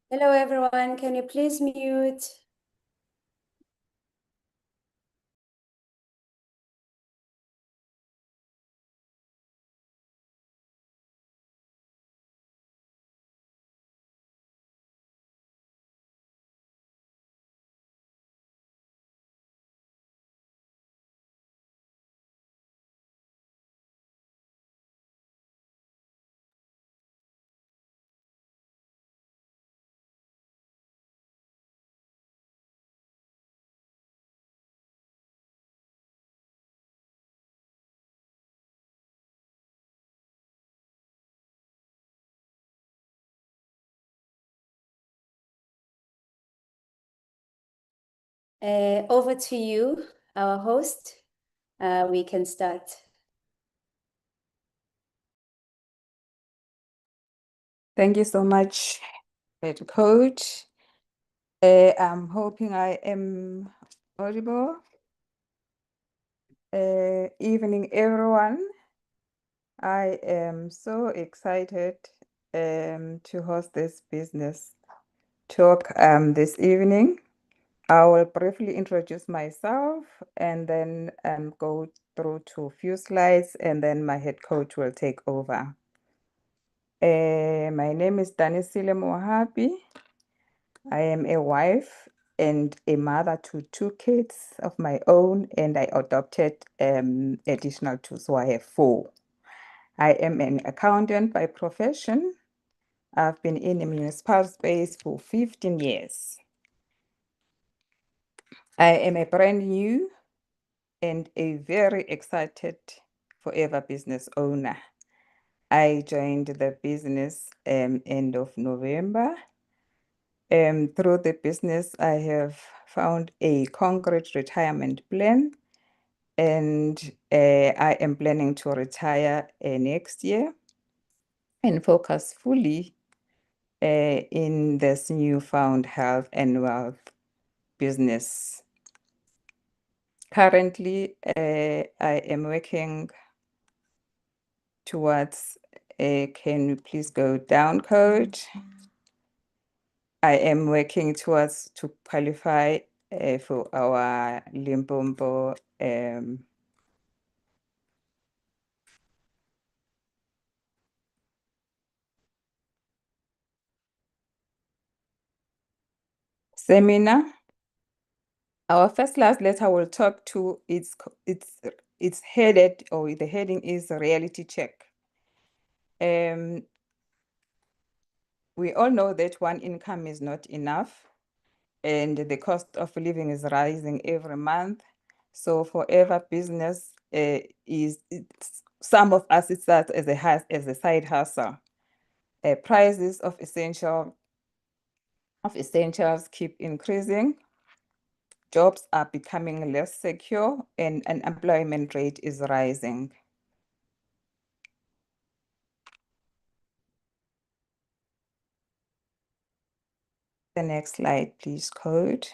Hello, everyone. Can you please mute? Over to you, our host. We can start. Thank you so much, Head Coach. I'm hoping I am audible. Evening, everyone. I am so excited to host this business talk this evening. I will briefly introduce myself and then go through to a few slides, and then my head coach will take over. My name is Danisile Mohapi. I am a wife and a mother to 2 kids of my own, and I adopted additional 2, so I have 4. I am an accountant by profession. I've been in the municipal space for 15 years. I am a brand new and a very excited forever business owner. I joined the business end of November. Through the business, I have found a concrete retirement plan, and I am planning to retire next year and focus fully in this newfound health and wealth business. Currently, I am working towards, can you please go down, Coach? I am working towards to qualify for our Limpopo seminar. Our first class letter will talk to it's headed, or the heading is reality check. We all know that one income is not enough, and the cost of living is rising every month. So forever business some of us it starts as a side hustle. Prices of essentials keep increasing. Jobs are becoming less secure, and unemployment rate is rising. The next slide, please, Coach.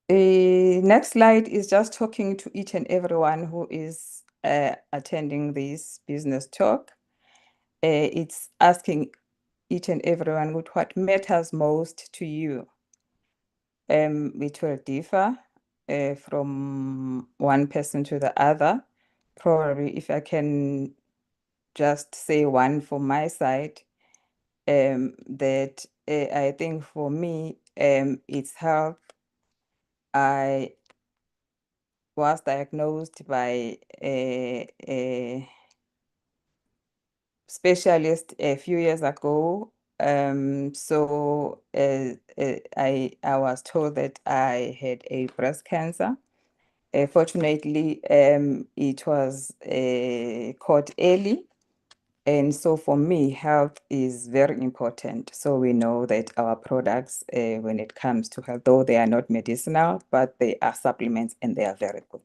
The next slide is just talking to each and everyone who is attending this business talk. It's asking each and everyone what matters most to you. It will differ from one person to the other. Probably if I can just say one from my side, that I think for me, it's health. I was diagnosed by a specialist a few years ago. So I was told that I had a breast cancer. Fortunately, it was caught early. And so for me, health is very important. So we know that our products, when it comes to health, though they are not medicinal, but they are supplements and they are very good.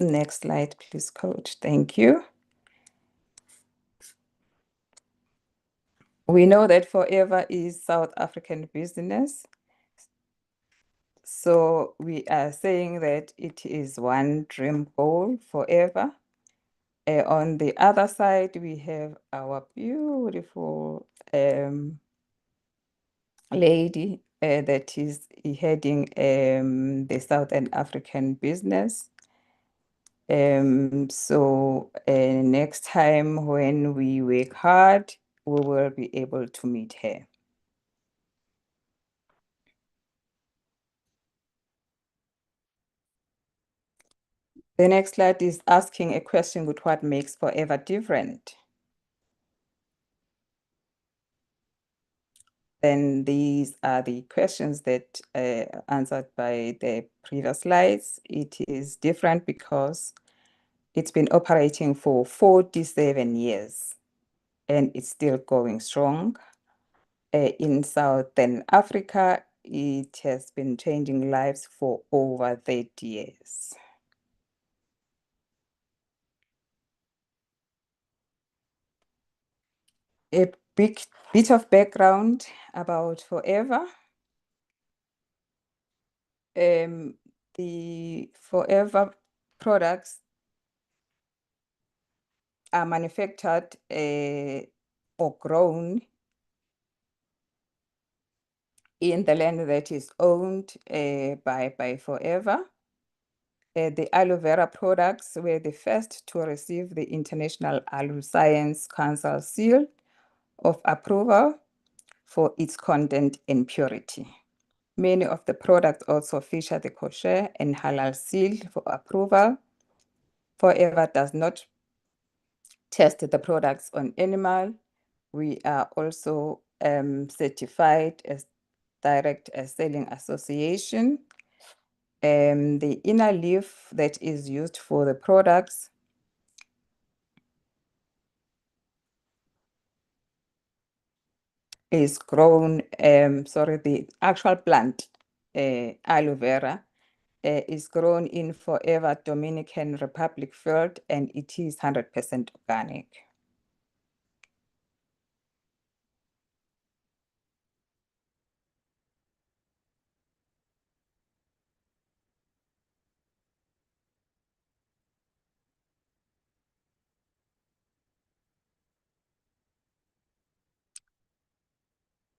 Next slide, please, Coach. Thank you. We know that Forever is South African business. So we are saying that it is one dream goal forever. On the other side, we have our beautiful lady that is heading the Southern African business. So next time when we work hard, we will be able to meet her. The next slide is asking a question with what makes Forever different. Then these are the questions that answered by the previous slides. It is different because it's been operating for 47 years and it's still going strong. In Southern Africa, it has been changing lives for over 30 years. A big bit of background about Forever. The Forever products are manufactured or grown in the land that is owned by Forever. The aloe vera products were the first to receive the International Aloe Science Council seal of approval for its content and purity. Many of the products also feature the kosher and halal seal for approval. Forever does not test the products on animal. We are also certified as Direct Selling Association. The inner leaf that is used for the products is grown, the actual plant, aloe vera, is grown in Forever Dominican Republic field and it is 100% organic.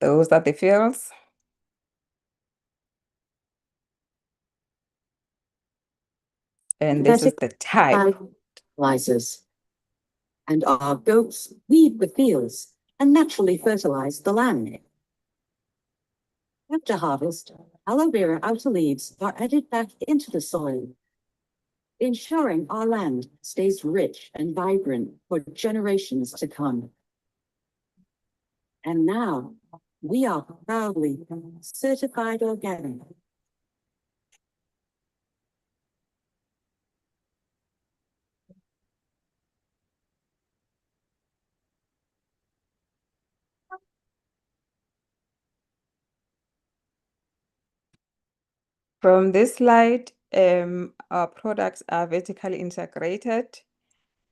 Those are the fields. And this is the type. Fertilizers. And our goats weed the fields and naturally fertilize the land. After harvest, aloe vera outer leaves are added back into the soil, ensuring our land stays rich and vibrant for generations to come. And now, we are proudly certified organic. From this slide, our products are vertically integrated.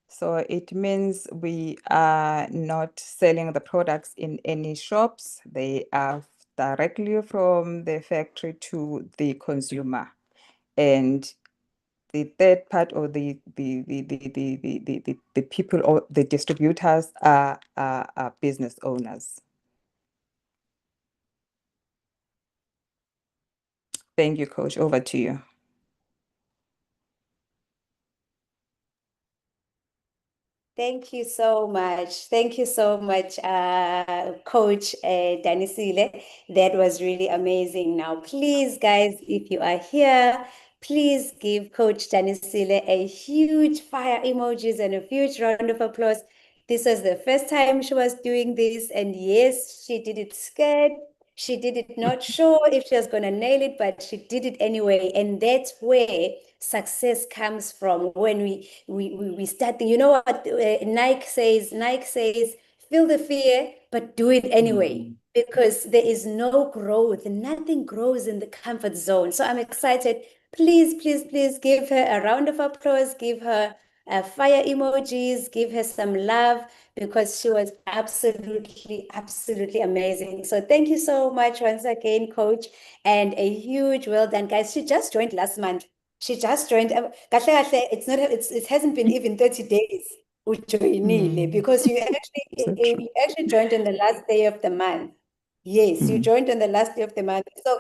So it means we are not selling the products in any shops. They are directly from the factory to the consumer. And the third part, or the people or the distributors are business owners. Thank you, Coach. Over to you. Thank you so much. Thank you so much, Coach Danisile. That was really amazing. Now, please, guys, if you are here, please give Coach Danisile a huge fire emojis and a huge round of applause. This was the first time she was doing this, and yes, she did it scared. She did it not sure if she was going to nail it, but she did it anyway. And that's where success comes from, when we start. You know what Nike says, feel the fear, but do it anyway, because there is no growth. Nothing grows in the comfort zone. So I'm excited. Please, please, please give her a round of applause. Give her fire emojis, give her some love because she was absolutely, absolutely amazing. So thank you so much once again, Coach, and a huge well done, guys. She just joined last month. She just joined. It hasn't been even 30 days. Because So true. you actually joined on the last day of the month. Yes, you joined on the last day of the month. So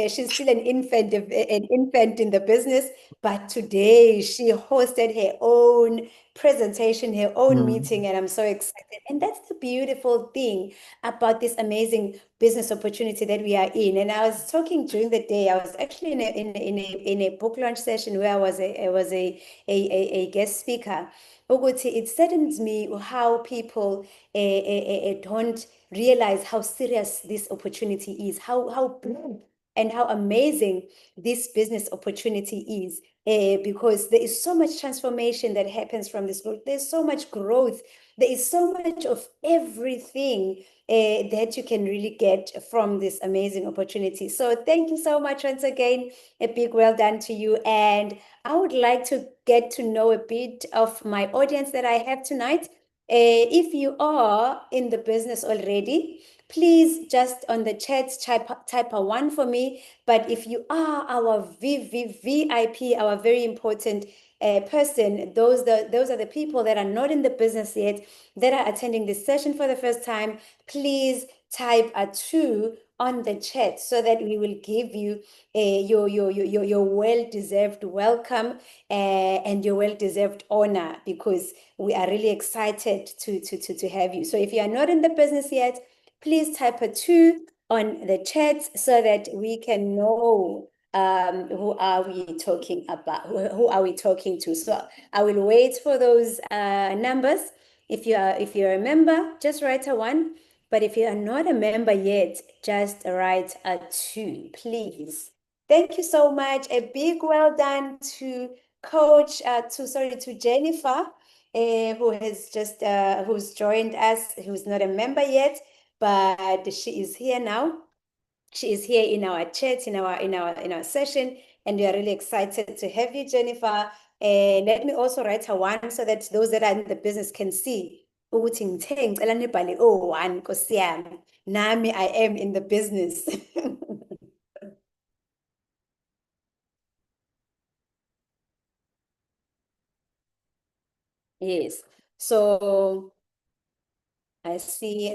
she's still an infant in the business, but today she hosted her own presentation, her own meeting, and I'm so excited. And that's the beautiful thing about this amazing business opportunity that we are in. And I was talking during the day. I was actually in a book launch session where I was a guest speaker. It saddens me how people don't realize how serious this opportunity is, how big and how amazing this business opportunity is. Because there is so much transformation that happens from this growth. There's so much growth. There is so much of everything that you can really get from this amazing opportunity. So thank you so much once again. A big well done to you. And I would like to get to know a bit of my audience that I have tonight. If you are in the business already, please just on the chat type a one for me. But if you are our VIP, our very important person, those are the people that are not in the business yet, that are attending this session for the first time, please type a 2 on the chat so that we will give you your well-deserved welcome and your well-deserved honor, because we are really excited to have you. So if you are not in the business yet, please type a 2 on the chat so that we can know who are we talking about, who are we talking to. So I will wait for those numbers. If you're a member, just write a 1. But if you are not a member yet, just write a 2, please. Thank you so much. A big well done to to Jennifer, who's joined us, who's not a member yet, but she is here now. She is here in our chat, in our session, and we are really excited to have you, Jennifer. And let me also write a 1 so that those that are in the business can see. Ukuthi ngithe ngicela nibhale o-1 Nkosi yami. Nami I am in the business. Yes. So I see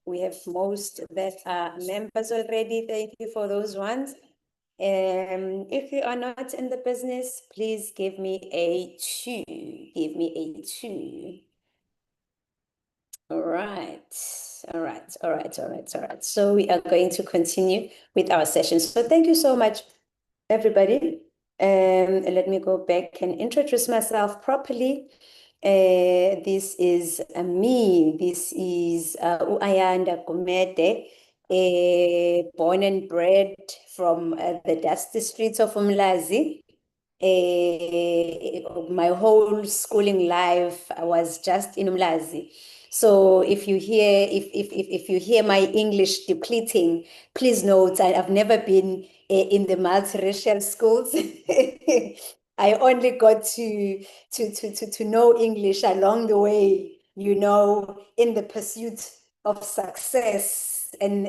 we have most that are members already. Thank you for those ones. If you are not in the business, please give me a 2. Give me a 2. All right. So we are going to continue with our session. So thank you so much, everybody. Let me go back and introduce myself properly. This is me. This is Ayanda Gumede, born and bred from the dusty streets of Umlazi. My whole schooling life I was just in Umlazi. So if you hear my English depleting, please note I've never been in the multiracial schools. I only got to know English along the way, in the pursuit of success and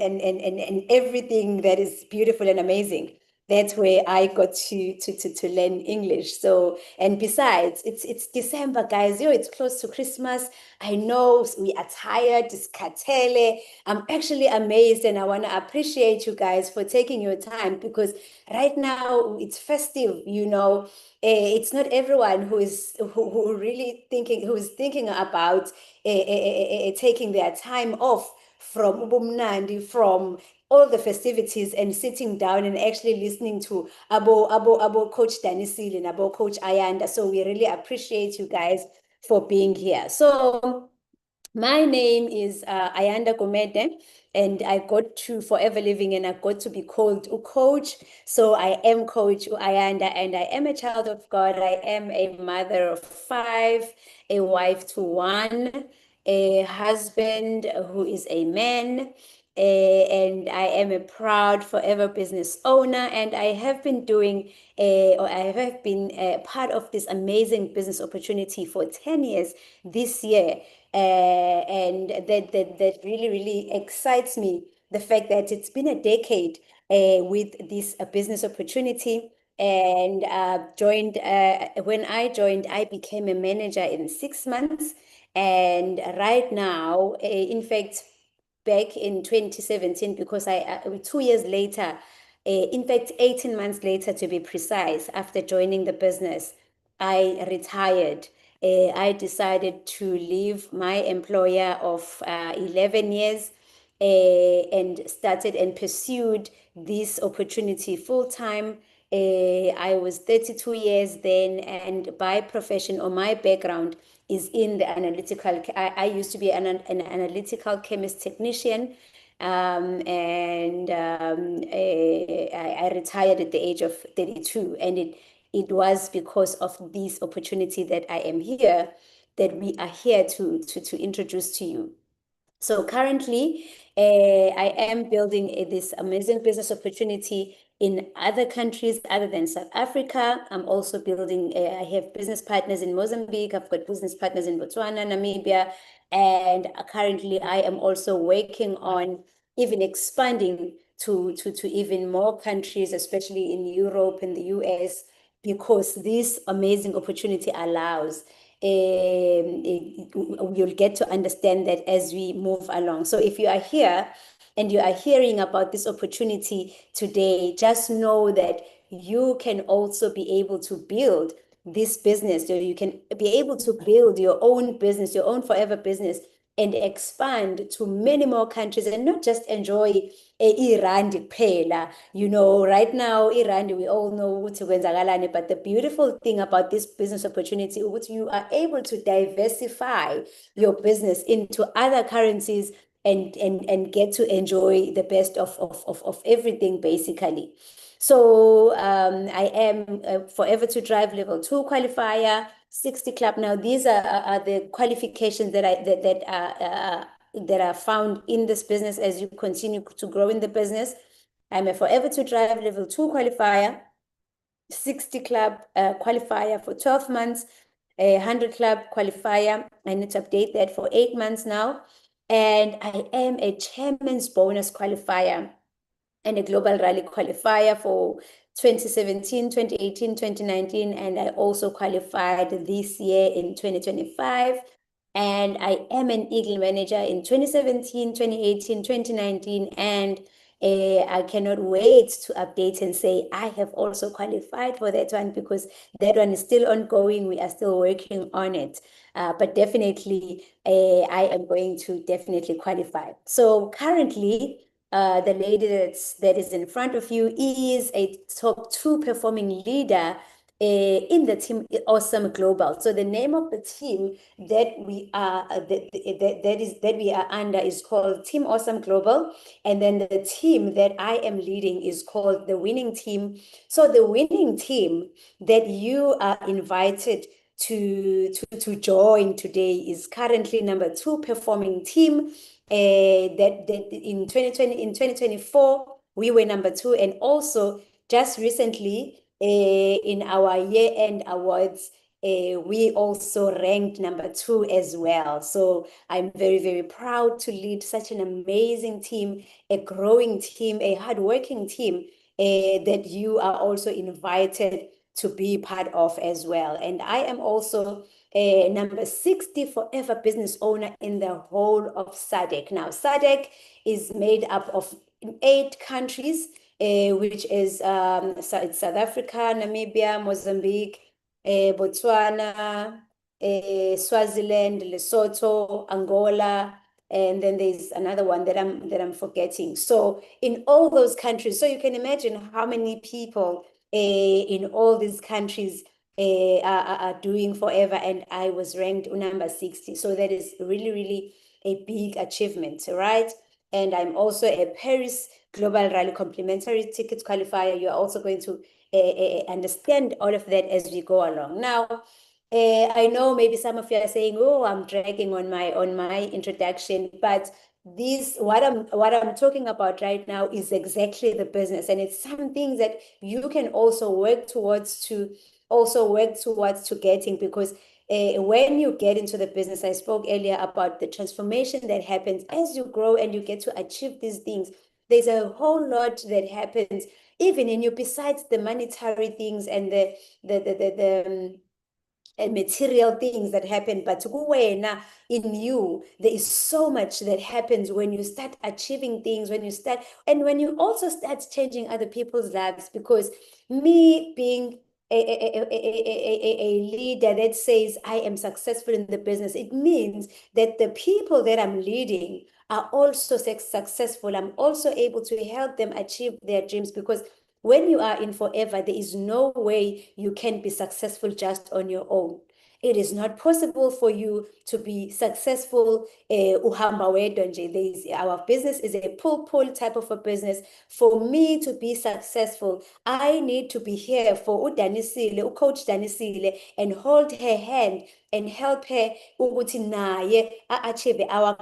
everything that is beautiful and amazing. That's where I got to learn English. So, and besides, it's December, guys. It's close to Christmas. I know we are tired, it's katele. I'm actually amazed, and I want to appreciate you guys for taking your time, because right now it's festive. It's not everyone who is who is thinking about taking their time off from ubumnandi, from all the festivities, and sitting down and actually listening to abo Coach Danisile and abo Coach Ayanda. So we really appreciate you guys for being here. So my name is Ayanda Gomede, and I got to Forever Living, and I got to be called a coach. So I am Coach Ayanda, and I am a child of God. I am a mother of 5, a wife to 1, a husband who is a man, and I am a proud forever business owner, and I have been doing, or I have been part of this amazing business opportunity for 10 years this year. And that really, really excites me. The fact that it's been a decade with this business opportunity. And joined when I joined, I became a manager in 6 months. And right now, in fact, back in 2017, because 2 years later, in fact, 18 months later to be precise, after joining the business, I retired. I decided to leave my employer of 11 years and started and pursued this opportunity full time. I was 32 years then, and by profession or my background is in the analytical. I used to be an analytical chemist technician, and I retired at the age of 32, and it was because of this opportunity that I am here, that we are here to introduce to you. So currently, I am building this amazing business opportunity in other countries other than South Africa. I'm also building, I have business partners in Mozambique. I've got business partners in Botswana, Namibia. And currently, I am also working on even expanding to even more countries, especially in Europe and the US, because this amazing opportunity allows. You'll get to understand that as we move along. So if you are here and you are hearing about this opportunity today, just know that you can also be able to build this business. So you can be able to build your own business, your own forever business, and expand to many more countries, and not just enjoy irandi phela. Right now, irandi, we all know ukuthi kwenzakalani, but the beautiful thing about this business opportunity is you are able to diversify your business into other currencies and get to enjoy the best of everything, basically. So I am Forever to Drive Level 2 qualifier, 60 Club. Now, these are the qualifications that are found in this business as you continue to grow in the business. I'm a Forever to Drive Level 2 qualifier, 60 Club qualifier for 12 months, a 100 Club qualifier. I need to update that for 8 months now. And I am a Chairman's Bonus qualifier and a Global Rally qualifier for 2017, 2018, 2019, and I also qualified this year in 2025. And I am an Eagle manager in 2017, 2018, 2019, and I cannot wait to update and say I have also qualified for that one, because that one is still ongoing. We are still working on it. But definitely, I am going to definitely qualify. So currently, the lady that is in front of you is a top 2 performing leader in the team Awesome Global. So the name of the team that we are that we are under is called Team Awesome Global, and then the team that I am leading is called the Winning Team. So the winning team that you are invited to join today is currently number 2 performing team. That in 2024 we were number 2, and also just recently in our year-end awards, we also ranked number 2 as well. So I'm very, very proud to lead such an amazing team, a growing team, a hardworking team that you are also invited to be part of as well. And I am also number 60 forever business owner in the whole of SADC. Now, SADC is made up of 8 countries, which is it's South Africa, Namibia, Mozambique, Botswana, Swaziland, Lesotho, Angola, and then there's another one that I'm forgetting. So in all those countries, so you can imagine how many people in all these countries are doing forever, and I was ranked number 60. So that is really, really a big achievement, right? And I'm also a Paris Global Rally Complimentary Ticket qualifier. You are also going to understand all of that as we go along. Now, I know maybe some of you are saying, "Oh, I'm dragging on my introduction," but what I'm talking about right now is exactly the business, and it's some things that you can also work towards to getting, because when you get into the business, I spoke earlier about the transformation that happens as you grow and you get to achieve these things. There's a whole lot that happens even in you, besides the monetary things and the and material things that happen, but kuwena, in you there is so much that happens when you start achieving things, when you also start changing other people's lives. Because me being a leader that says I am successful in the business, it means that the people that I'm leading are also successful. I'm also able to help them achieve their dreams, because when you are in Forever, there is no way you can be successful just on your own. It is not possible for you to be successful uhamba wedwa nje. Our business is a pull type of a business. For me to be successful, I need to be here for Coach Danisile, and hold her hand and help her ukuthi naye achieve our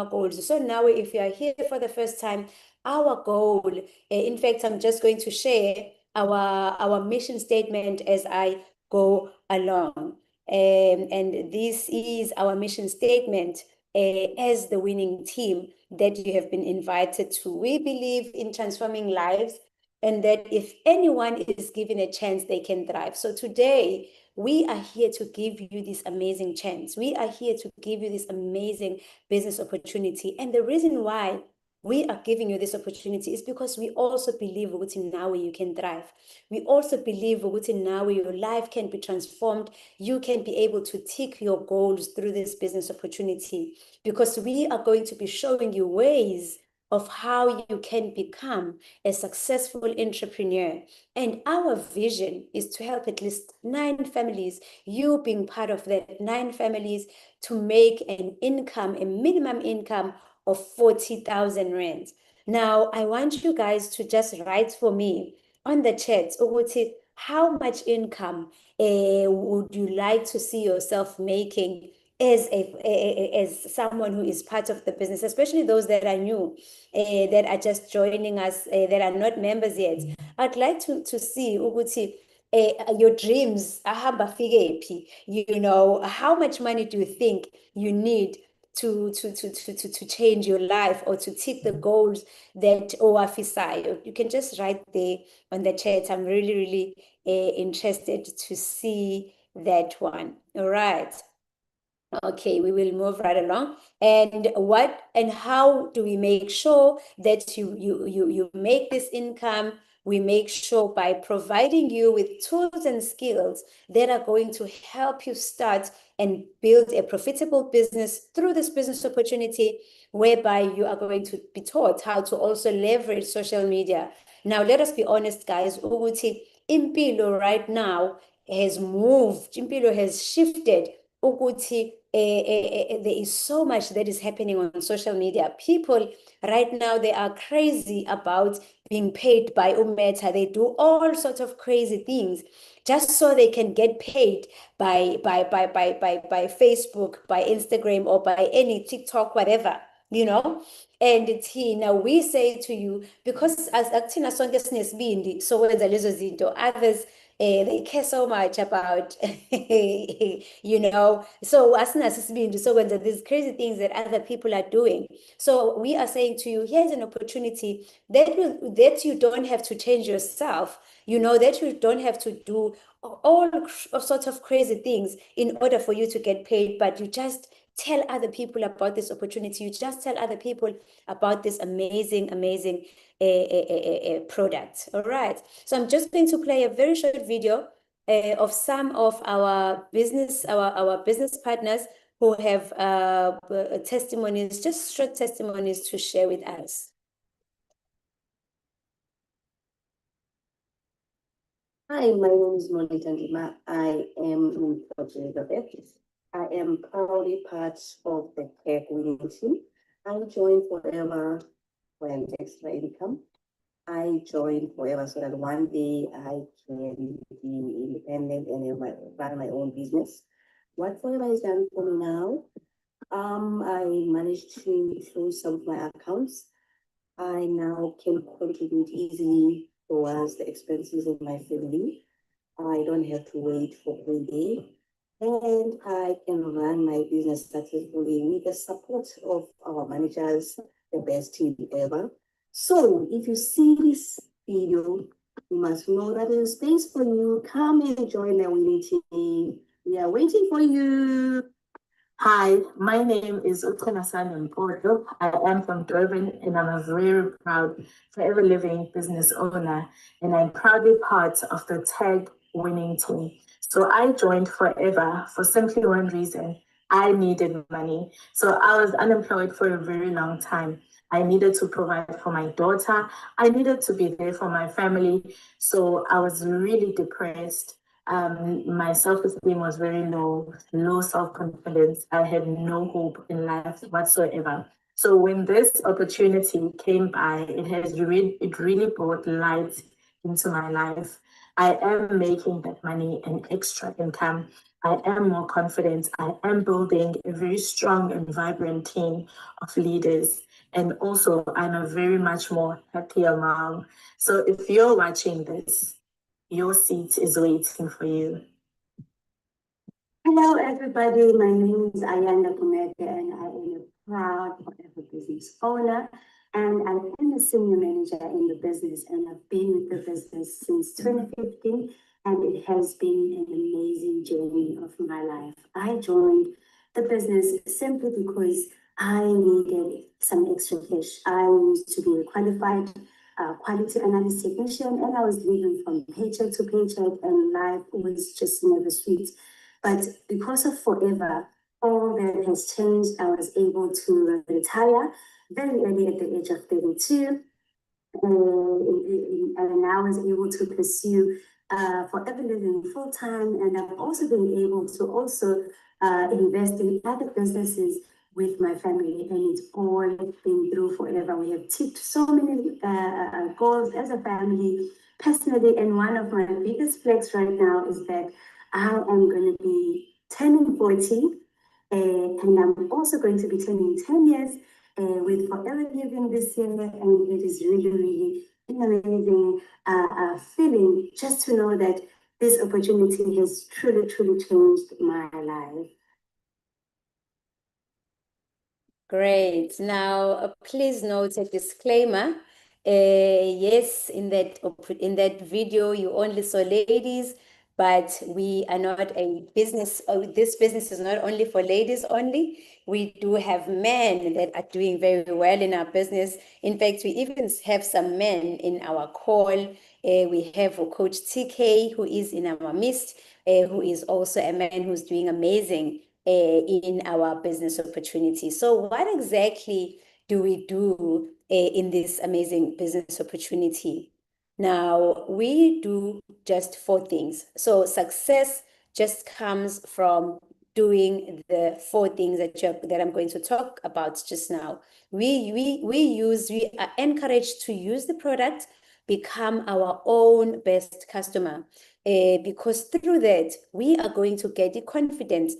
goals. So now, if you are here for the first time, our goal, in fact, I'm just going to share our mission statement as I go along. And this is our mission statement as the winning team that you have been invited to. We believe in transforming lives, and that if anyone is given a chance, they can thrive. So today, we are here to give you this amazing chance. We are here to give you this amazing business opportunity. And the reason why we are giving you this opportunity is because we also believe ukuthi now you can thrive. We also believe ukuthi now your life can be transformed. You can be able to tick your goals through this business opportunity, because we are going to be showing you ways of how you can become a successful entrepreneur. And our vision is to help at least 9 families, you being part of that 9 families, to make an income, a minimum income of 40,000 rands. Now, I want you guys to just write for me on the chat, ukuthi, how much income would you like to see yourself making as someone who is part of the business, especially those that are new, that are just joining us, that are not members yet. I'd like to see ukuthi your dreams ahamba fike phi. You know, how much money do you think you need to change your life, or to tick the goals that owafisayo? You can just write there on the chat. I'm really interested to see that one. All right. Okay, we will move right along. And how do we make sure that you make this income? We make sure by providing you with tools and skills that are going to help you start and build a profitable business through this business opportunity, whereby you are going to be taught how to also leverage social media. Now, let us be honest, guys. Ukuthi impilo right now has moved. Impilo has shifted. Ukuthi there is so much that is happening on social media. People right now, they are crazy about being paid by Umeta. They do all sorts of crazy things just so they can get paid by Facebook, by Instagram, or by any TikTok, whatever, you know. And now we say to you, because as akuthina sonke sinesibindi sokwenza lezo zinto, others they care so much about you know, so asinaso isibindi sokwenza these crazy things that other people are doing. So we are saying to you, here's an opportunity that you don't have to change yourself, you know, that you don't have to do all sorts of crazy things in order for you to get paid, but you just tell other people about this opportunity. You just tell other people about this amazing product. All right. So I'm just going to play a very short video of some of our business partners who have testimonies, just short testimonies to share with us. Hi, my name is Monica Ndima. I am in Port Elizabeth. I am proudly part of the care winning team. I joined Forever for an extra income. I joined Forever so that one day I can be independent and run my own business. What Forever has done for me now, I managed to close some of my accounts. I now can contribute easily towards the expenses of my family. I don't have to wait for payday. And I can run my business successfully with the support of our managers, the best team ever. So if you see this video, you must know that there's space for you. Come and join the winning team. We are waiting for you. Hi, my name is Utkanasani Mpoto. I am from Durban and I'm a very proud forever living business owner and I'm proudly part of the tag winning team. So I joined Forever for simply one reason. I needed money. So I was unemployed for a very long time. I needed to provide for my daughter. I needed to be there for my family. So I was really depressed. My self-esteem was very low, low self-confidence. I had no hope in life whatsoever. So when this opportunity came by, it really brought light into my life. I am making that money an extra income. I am more confident. I am building a very strong and vibrant team of leaders. And also, I'm a very much more happier mom. So if you're watching this, your seat is waiting for you. Hello, everybody. My name is Ayanda Kumeke, and I am a proud Forever business owner. And I am a senior manager in the business, and I've been with the business since 2015, and it has been an amazing journey of my life. I joined the business simply because I needed some extra cash. I used to be a qualified quality analyst technician, and I was living from paycheck to paycheck, and life was just never sweet. But because of Forever, all that has changed. I was able to retire very early at the age of 32. And I was able to pursue Forever Living full time. And I've also been able to also invest in other businesses with my family. And it's all been through Forever. We have ticked so many goals as a family, personally. And one of my biggest flex right now is that I am going to be turning 40, and I'm also going to be turning 10 years with Forever Living this year, and it is really, really an amazing feeling just to know that this opportunity has truly, truly changed my life. Great. Now, please note a disclaimer. Yes, in that video, you only saw ladies, but we are not a business. This business is not only for ladies only. We do have men that are doing very well in our business. In fact, we even have some men in our call. We have Coach TK, who is in our midst, who is also a man who's doing amazing in our business opportunity. So what exactly do we do in this amazing business opportunity? Now, we do just 4 things. So success just comes from doing the 4 things that I'm going to talk about just now. We are encouraged to use the product, become our own best customer, because through that, we are going to get the confidence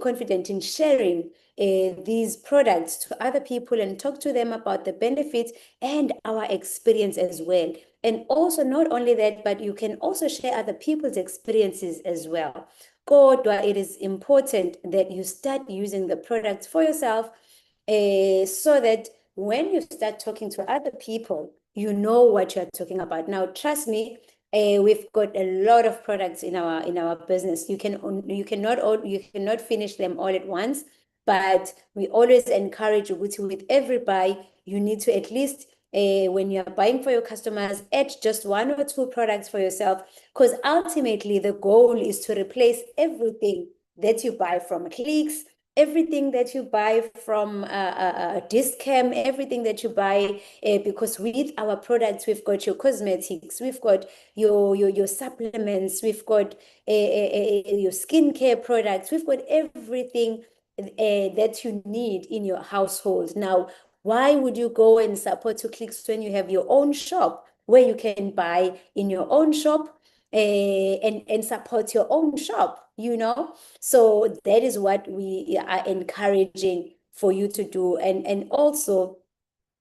confident in sharing these products to other people and talk to them about the benefits and our experience as well. And also, not only that, but you can also share other people's experiences as well. Kodwa, it is important that you start using the products for yourself so that when you start talking to other people, you know what you're talking about. Now, trust me, we've got a lot of products in our business. You cannot finish them all at once, but we always encourage you with every buy, you need to at least when you're buying for your customers, add just 1 or 2 products for yourself, because ultimately the goal is to replace everything that you buy from Clicks, everything that you buy from Discam, everything that you buy, because with our products, we've got your cosmetics, we've got your supplements, we've got your skincare products, we've got everything that you need in your household. Now, why would you go and support to Clicks when you have your own shop where you can buy in your own shop and support your own shop? you know? So that is what we are encouraging for you to do. And also,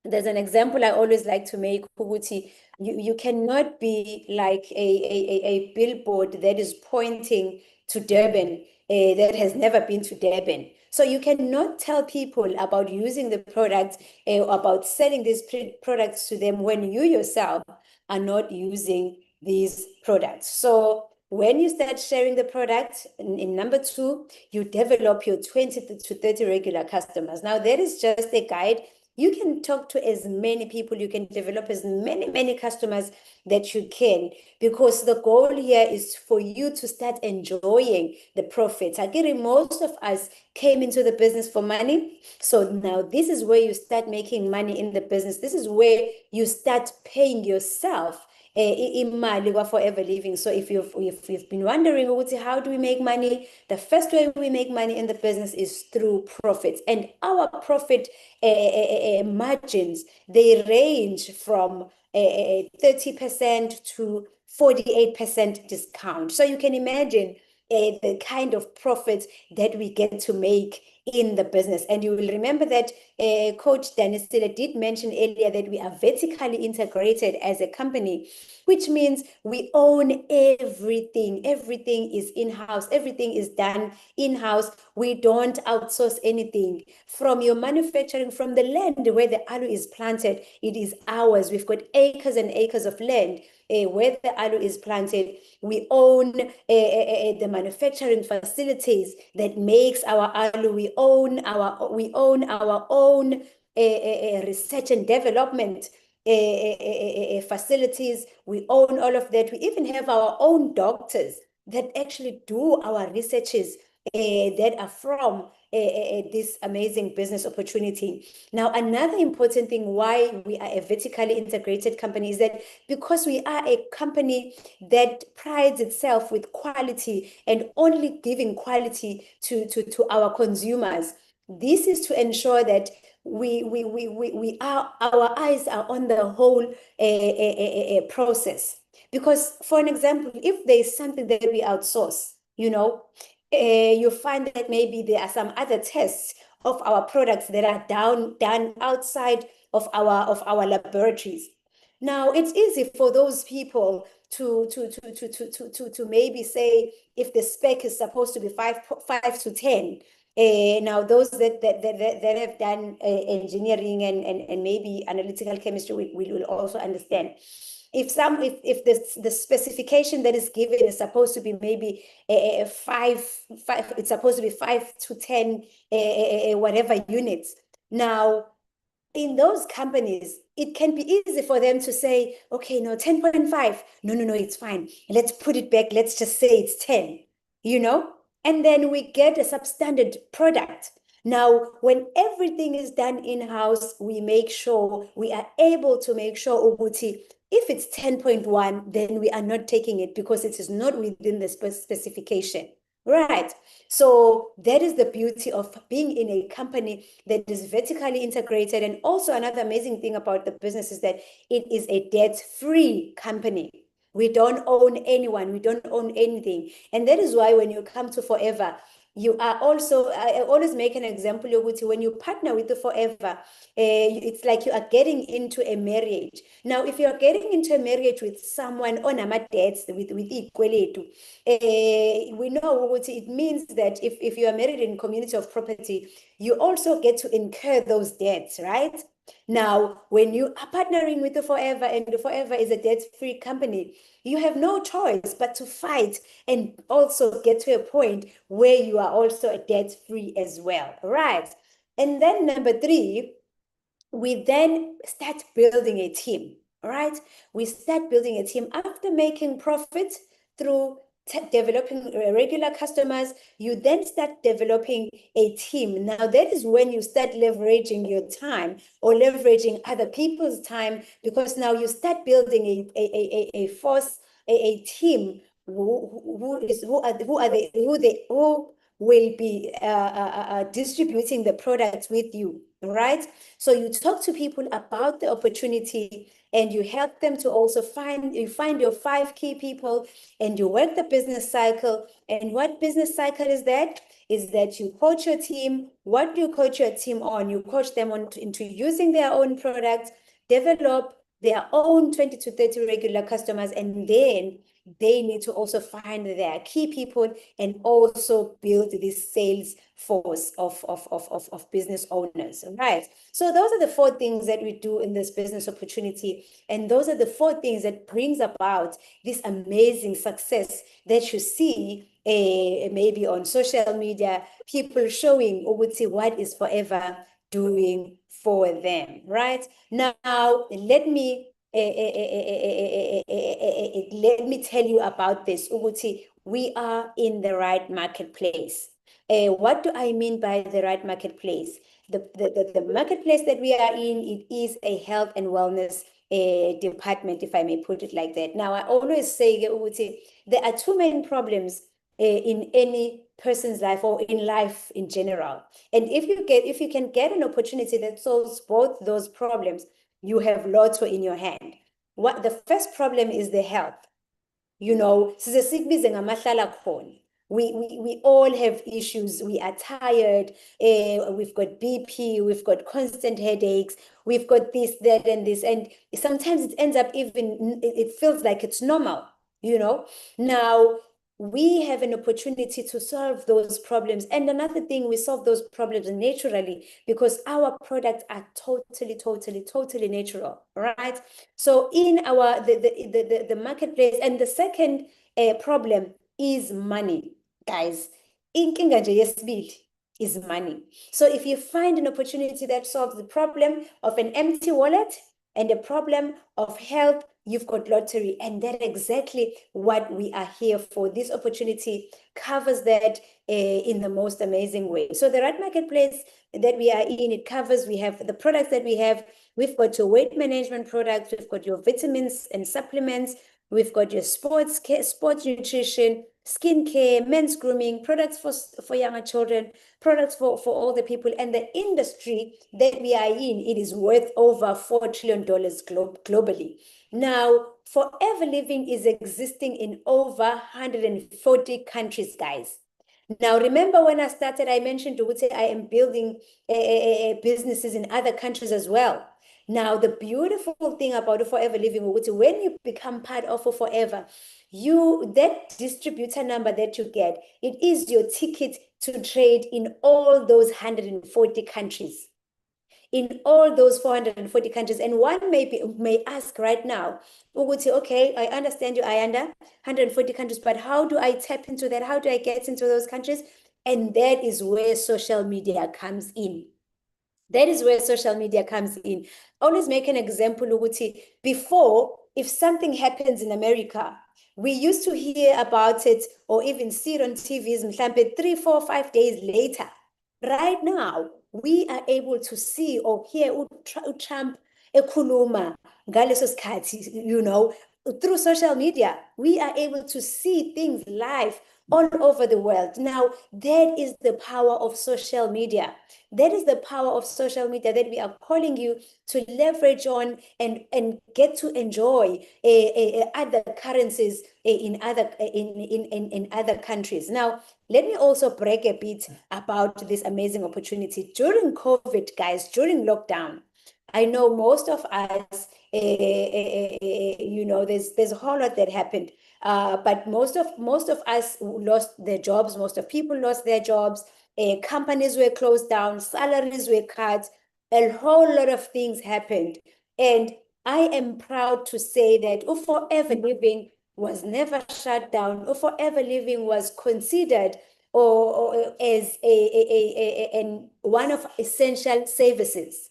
there's an example I always like to make, Kuguti. You cannot be like a billboard that is pointing to Durban, that has never been to Durban. So you cannot tell people about using the product, about selling these products to them when you yourself are not using these products. So when you start sharing the product, in number 2, you develop your 20 to 30 regular customers. Now, that is just a guide. You can talk to as many people, you can develop as many customers that you can, because the goal here is for you to start enjoying the profits. Again, most of us came into the business for money. So now this is where you start making money in the business. This is where you start paying yourself imali Forever Living. So if you've been wondering, how do we make money? The first way we make money in the business is through profits, and our profit margins, they range from 30% to 48% discount. So you can imagine the kind of profits that we get to make in the business. And you will remember that Coach Danisile did mention earlier that we are vertically integrated as a company, which means we own everything. Everything is in-house. Everything is done in-house. We don't outsource anything. From your manufacturing, from the land where the aloe is planted, it is ours. We've got acres and acres of land where the aloe is planted. We own the manufacturing facilities that makes our aloe. We own our own research and development facilities. We own all of that. We even have our own doctors that actually do our researches that are from this amazing business opportunity. Now, another important thing why we are a vertically integrated company is that because we are a company that prides itself with quality and only giving quality to our consumers. This is to ensure that our eyes are on the whole process. Because, for an example, if there is something that we outsource, you find that maybe there are some other tests of our products that are done outside of our laboratories. Now, it's easy for those people to maybe say if the spec is supposed to be 5 to 10. Now, those that have done engineering and maybe analytical chemistry will also understand. If the specification that is given is supposed to be maybe five, it's supposed to be 5 to 10 whatever units. Now, in those companies, it can be easy for them to say, okay, no, 10.5. No, it's fine. Let's put it back. Let's just say it's 10, and then we get a substandard product. Now, when everything is done in-house, we make sure we are able to make sure, Uguti, if it's 10.1, then we are not taking it because it is not within the specification. Right. So that is the beauty of being in a company that is vertically integrated. And also another amazing thing about the business is that it is a debt-free company. We don't own anyone. We don't own anything. And that is why when you come to Forever, you are also, I always make an example, Yoguti, when you partner with the Forever, it's like you are getting into a marriage. Now, if you're getting into a marriage with someone on a debts with Ikweletu, we know what it means that if you are married in community of property, you also get to incur those debts, right? Now, when you are partnering with the Forever, and the Forever is a debt-free company, you have no choice but to fight and also get to a point where you are also debt-free as well, right? And then number 3, we then start building a team, right? We start building a team after making profit through developing regular customers. You then start developing a team. Now, that is when you start leveraging your time or leveraging other people's time, because now you start building a force, a team who will be distributing the products with you, right? So you talk to people about the opportunity and you help them to also find your 5 key people and you work the business cycle. And what business cycle is that? Is that you coach your team. What do you coach your team on? You coach them into using their own products, develop their own 20 to 30 regular customers, and then they need to also find their key people and also build this sales force of business owners, right? So those are the 4 things that we do in this business opportunity. And those are the 4 things that brings about this amazing success that you see maybe on social media, people showing what is Forever doing for them, right? Now, let me let me tell you about this. Uguti, we are in the right marketplace. What do I mean by the right marketplace? The marketplace that we are in, it is a health and wellness department, if I may put it like that. Now, I always say, Uguti, there are 2 main problems in any person's life or in life in general. And if you can get an opportunity that solves both those problems, you have lotto in your hand. What the first problem is the health. You know, we all have issues. We are tired. We've got BP. We've got constant headaches. We've got this, that, and this. And sometimes it ends up it feels like it's normal, you know. Now, we have an opportunity to solve those problems. And another thing, we solve those problems naturally because our products are totally natural, right? So in the marketplace, and the second problem is money, guys. Inkinga nje yesibili is money. So if you find an opportunity that solves the problem of an empty wallet and a problem of health, you've got lottery. And that's exactly what we are here for. This opportunity covers that in the most amazing way. So the right marketplace that we are in, it covers, we have the products that we have. We've got your weight management products, we've got your vitamins and supplements, we've got your sports care, sports nutrition, skincare, men's grooming, products for younger children, products for all the people. And the industry that we are in, it is worth over $4 trillion globally. Now, Forever Living is existing in over 140 countries, guys. Now, remember when I started, I mentioned to say I am building businesses in other countries as well. Now, the beautiful thing about Forever Living, when you become part of Forever, that distributor number that you get, it is your ticket to trade in all those 140 countries. In all those 440 countries. And one may ask right now, okay, I understand you, Ayanda, 140 countries, but how do I tap into that? How do I get into those countries? And that is where social media comes in. That is where social media comes in. Always make an example, Uguti. Before, if something happens in America, we used to hear about it or even see it on TVs, 3, 4, 5 days later. Right now, we are able to see or hear Trump ekhuluma ngaleso sikhathi, you know, through social media. We are able to see things live all over the world. Now, that is the power of social media. That is the power of social media that we are calling you to leverage on and get to enjoy other currencies in other countries. Now, let me also brag a bit about this amazing opportunity. During COVID, guys, during lockdown, I know most of us, you know, there's a whole lot that happened. But most of us lost their jobs. Most of people lost their jobs. Companies were closed down. Salaries were cut. A whole lot of things happened. And I am proud to say that Forever Living was never shut down. Forever Living was considered or as one of essential services.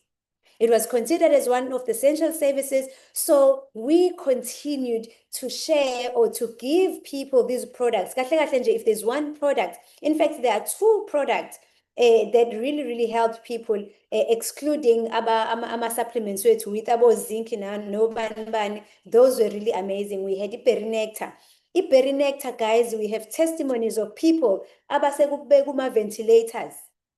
It was considered as one of the essential services. So we continued to share or to give people these products. If there's one product, in fact, there are 2 products that really helped people, excluding ama supplements with abo zinc and no ban. Those were really amazing. We had Perinectar. I-berry nectar, guys, we have testimonies of people abasekubeka kuma-ventilators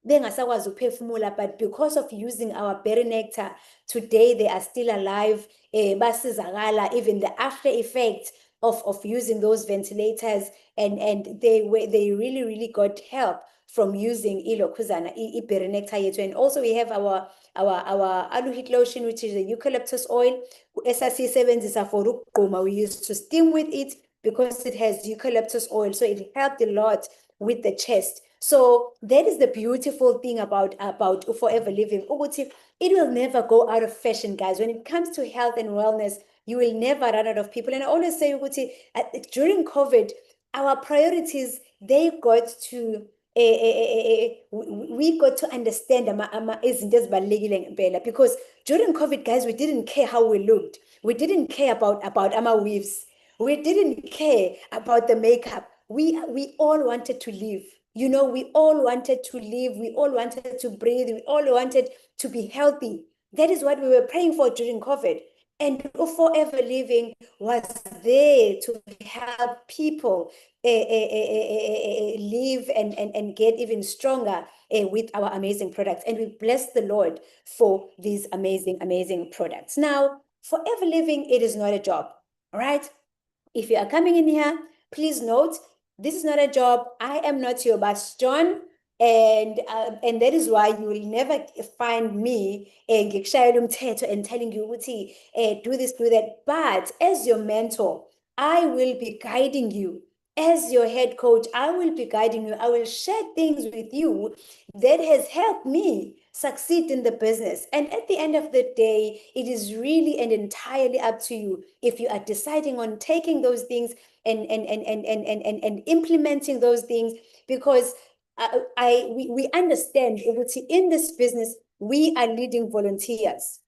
bengasakwazi ukuphefumula, but because of using our berry nectar, today they are still alive, basizakala, even the after effect of using those ventilators, and they really got help from using ilokhuzana, i-berry nectar yethu. And also we have our aluhit lotion, which is the eucalyptus oil. Esasiyisebenzisa for ukugquma, we used to steam with it because it has eucalyptus oil, so it helped a lot with the chest. So that is the beautiful thing about Forever Living. Ukuthi it will never go out of fashion, guys. When it comes to health and wellness, you will never run out of people. And I always say, ukuthi, during COVID, our priorities, they got to we got to understand izinto ezibalulekile ngempela, because during COVID, guys, we didn't care how we looked. We didn't care about our weaves. We didn't care about the makeup. We all wanted to live. You know, we all wanted to live. We all wanted to breathe. We all wanted to be healthy. That is what we were praying for during COVID. And Forever Living was there to help people live and get even stronger with our amazing products. And we bless the Lord for these amazing products. Now, Forever Living, it is not a job, all right? If you are coming in here, please note, this is not a job. I am not your bastion. And that is why you will never find me and telling you, do this, do that. But as your mentor, I will be guiding you. As your head coach, I will be guiding you. I will share things with you that has helped me succeed in the business. And at the end of the day, it is really and entirely up to you if you are deciding on taking those things and implementing those things, because we understand in this business, we are leading volunteers.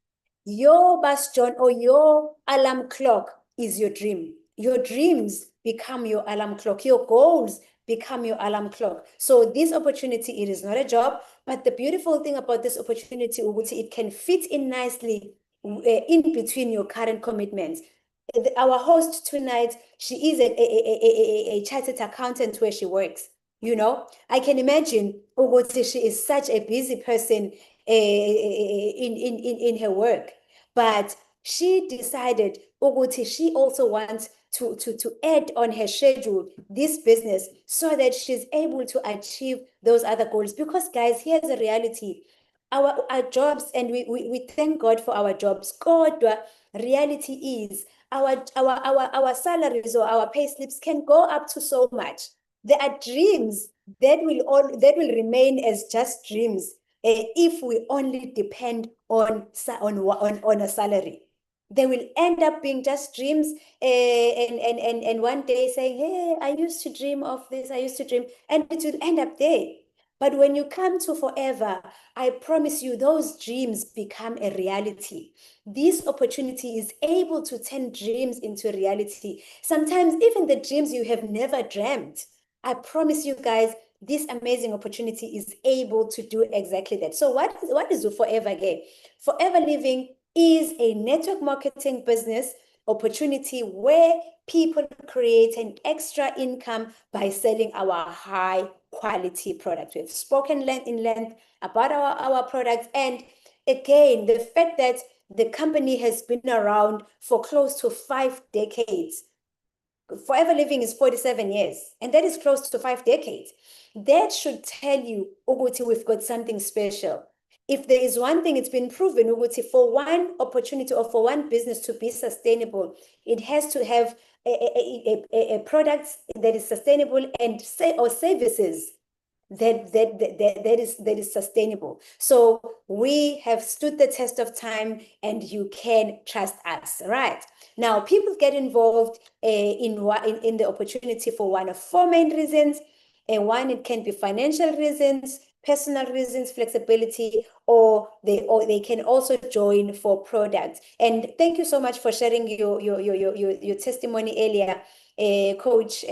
Your bastion or your alarm clock is your dream. Your dreams become your alarm clock. Your goals become your alarm clock. So this opportunity, it is not a job, but the beautiful thing about this opportunity, it can fit in nicely in between your current commitments. Our host tonight, she is a chartered accountant where she works. You know, I can imagine she is such a busy person in her work, but she decided she also wants to add on her schedule this business so that she's able to achieve those other goals. Because guys, here's the reality. Our jobs, and we thank God for our jobs. God, reality is our salaries or our pay slips can go up to so much. There are dreams that will remain as just dreams if we only depend on a salary. They will end up being just dreams, and one day saying, hey, I used to dream of this, I used to dream, and it will end up there. But when you come to Forever, I promise you, those dreams become a reality. This opportunity is able to turn dreams into reality. Sometimes even the dreams you have never dreamt. I promise you guys, this amazing opportunity is able to do exactly that. So what is Forever again? Forever Living is a network marketing business opportunity where people create an extra income by selling our high quality products. We've spoken in length about our products. And again, the fact that the company has been around for close to 5 decades. Forever Living is 47 years, and that is close to 5 decades. That should tell you, Uguti, we've got something special. If there is one thing, it's been proven, Uguti, for one opportunity or for one business to be sustainable, it has to have a product that is sustainable and services that is sustainable. So we have stood the test of time, and you can trust us, right? Now, people get involved in the opportunity for one of 4 main reasons. One, it can be financial reasons, personal reasons, flexibility, or they can also join for products. And thank you so much for sharing your testimony earlier, Coach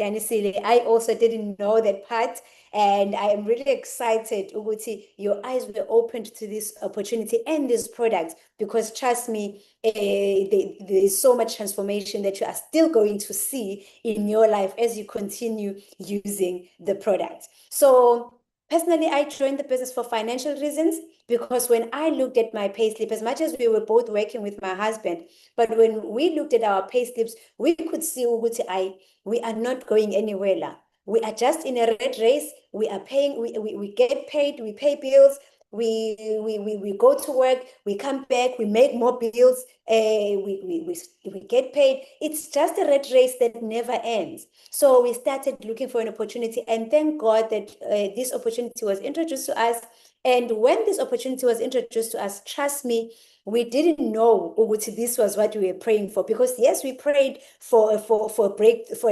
Danisile. I also didn't know that part, And I am really excited, Uguti, your eyes were opened to this opportunity and this product, because trust me, there is so much transformation that you are still going to see in your life as you continue using the product. So personally, I joined the business for financial reasons, because when I looked at my payslip, as much as we were both working with my husband, but when we looked at our payslips, we could see we are not going anywhere. We are just in a red race. We are paying, we get paid, we pay bills, we go to work, we come back, we make more bills, we get paid. It's just a red race that never ends. So we started looking for an opportunity, and thank God that this opportunity was introduced to us. And when this opportunity was introduced to us, trust me, we didn't know this was what we were praying for, because yes, we prayed for a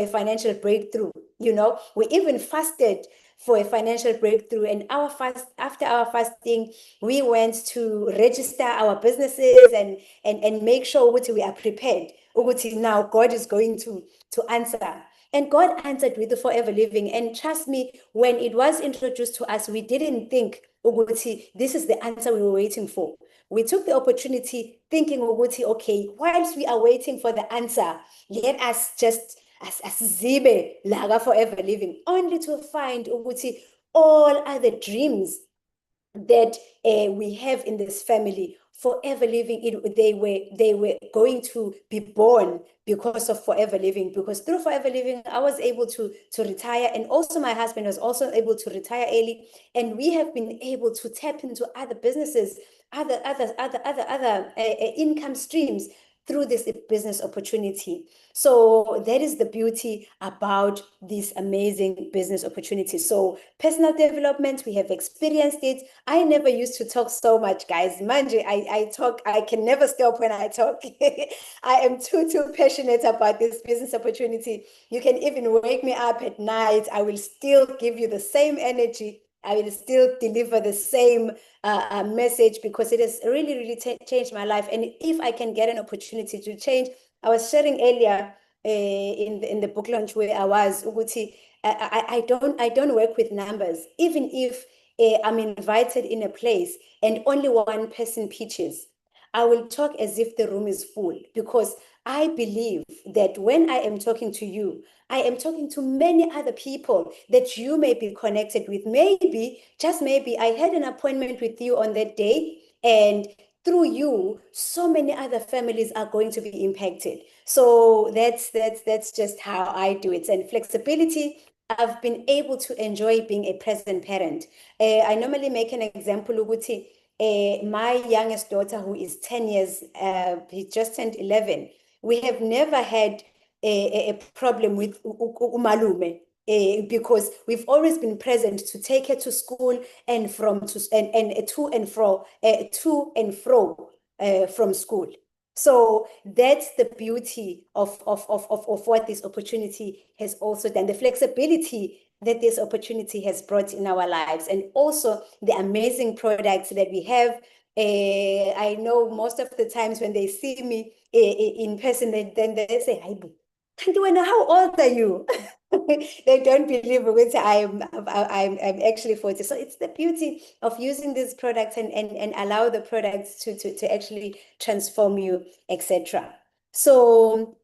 financial breakthrough. We even fasted for a financial breakthrough. And after our fasting, we went to register our businesses and make sure we are prepared. Now God is going to answer. And God answered with the Forever Living. And trust me, when it was introduced to us, we didn't think this is the answer we were waiting for. We took the opportunity thinking, okay, whilst we are waiting for the answer, let us just as zibe laga Forever Living, only to find all other dreams that we have in this family, Forever Living, they were going to be born because of Forever Living. Because through Forever Living, I was able to retire, and also my husband was also able to retire early, and we have been able to tap into other businesses, other income streams through this business opportunity. So that is the beauty about this amazing business opportunity. So personal development, we have experienced it. I never used to talk so much, guys. Manje, I talk, I can never stop when I talk. I am too passionate about this business opportunity. You can even wake me up at night. I will still give you the same energy. I will still deliver the same message, because it has really changed my life. And if I can get an opportunity to change, I was sharing earlier in the book launch where I was, I don't work with numbers. Even if I'm invited in a place and only one person pitches, I will talk as if the room is full, because I believe that when I am talking to you, I am talking to many other people that you may be connected with. Maybe, just maybe, I had an appointment with you on that day, and through you, so many other families are going to be impacted. So that's just how I do it. And flexibility, I've been able to enjoy being a present parent. I normally make an example, Uguti. My youngest daughter, who is 10 years, he just turned 11. We have never had a problem with umalume, because we've always been present to take her to school and to and fro from school. So that's the beauty of what this opportunity has also done, the flexibility that this opportunity has brought in our lives, and also the amazing products that we have. I know most of the times when they see me in person, then they say, "Hi, how old are you?" They don't believe which I'm actually 40. So it's the beauty of using these products and allow the products to actually transform you, etc. So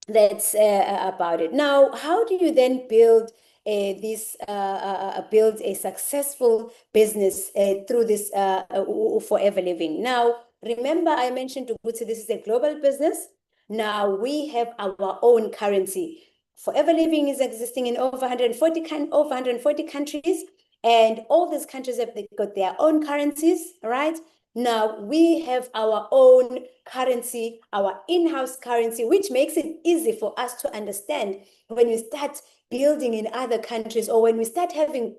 that's about it. Now, how do you then build build a successful business through this Forever Living? Now, remember I mentioned to Guti, this is a global business. Now we have our own currency. Forever Living is existing in over 140 countries, and all these countries have got their own currencies, right? Now we have our own currency, our in-house currency, which makes it easy for us to understand when we start building in other countries, or when we start having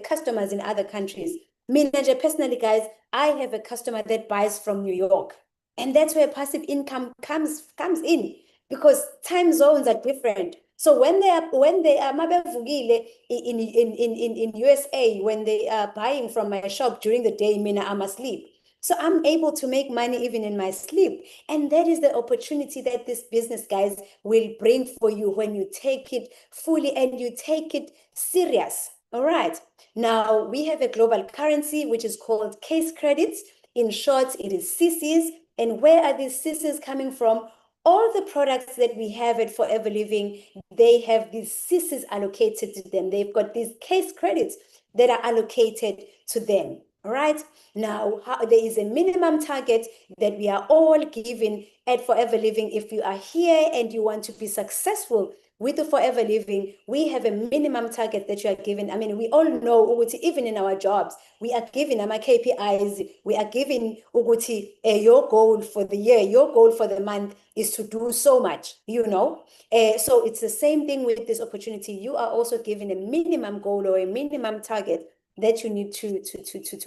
customers in other countries. Me, personally, guys, I have a customer that buys from New York, and that's where passive income comes in, because time zones are different. So when they are in USA, when they are buying from my shop during the day, mina, I'm asleep. So I'm able to make money even in my sleep. And that is the opportunity that this business, guys, will bring for you when you take it fully and you take it serious. All right. Now we have a global currency which is called case credits. In short, it is CCs. And where are these CCs coming from? All the products that we have at Forever Living, they have these CCs allocated to them. They've got these case credits that are allocated to them. All right. Now, there is a minimum target that we are all given at Forever Living. If you are here and you want to be successful with the Forever Living, we have a minimum target that you are given. I mean, we all know, Uguti, even in our jobs, we are given our KPIs, we are given, Uguti, your goal for the year, your goal for the month is to do so much, you know. So it's the same thing with this opportunity. You are also given a minimum goal or a minimum target that you need to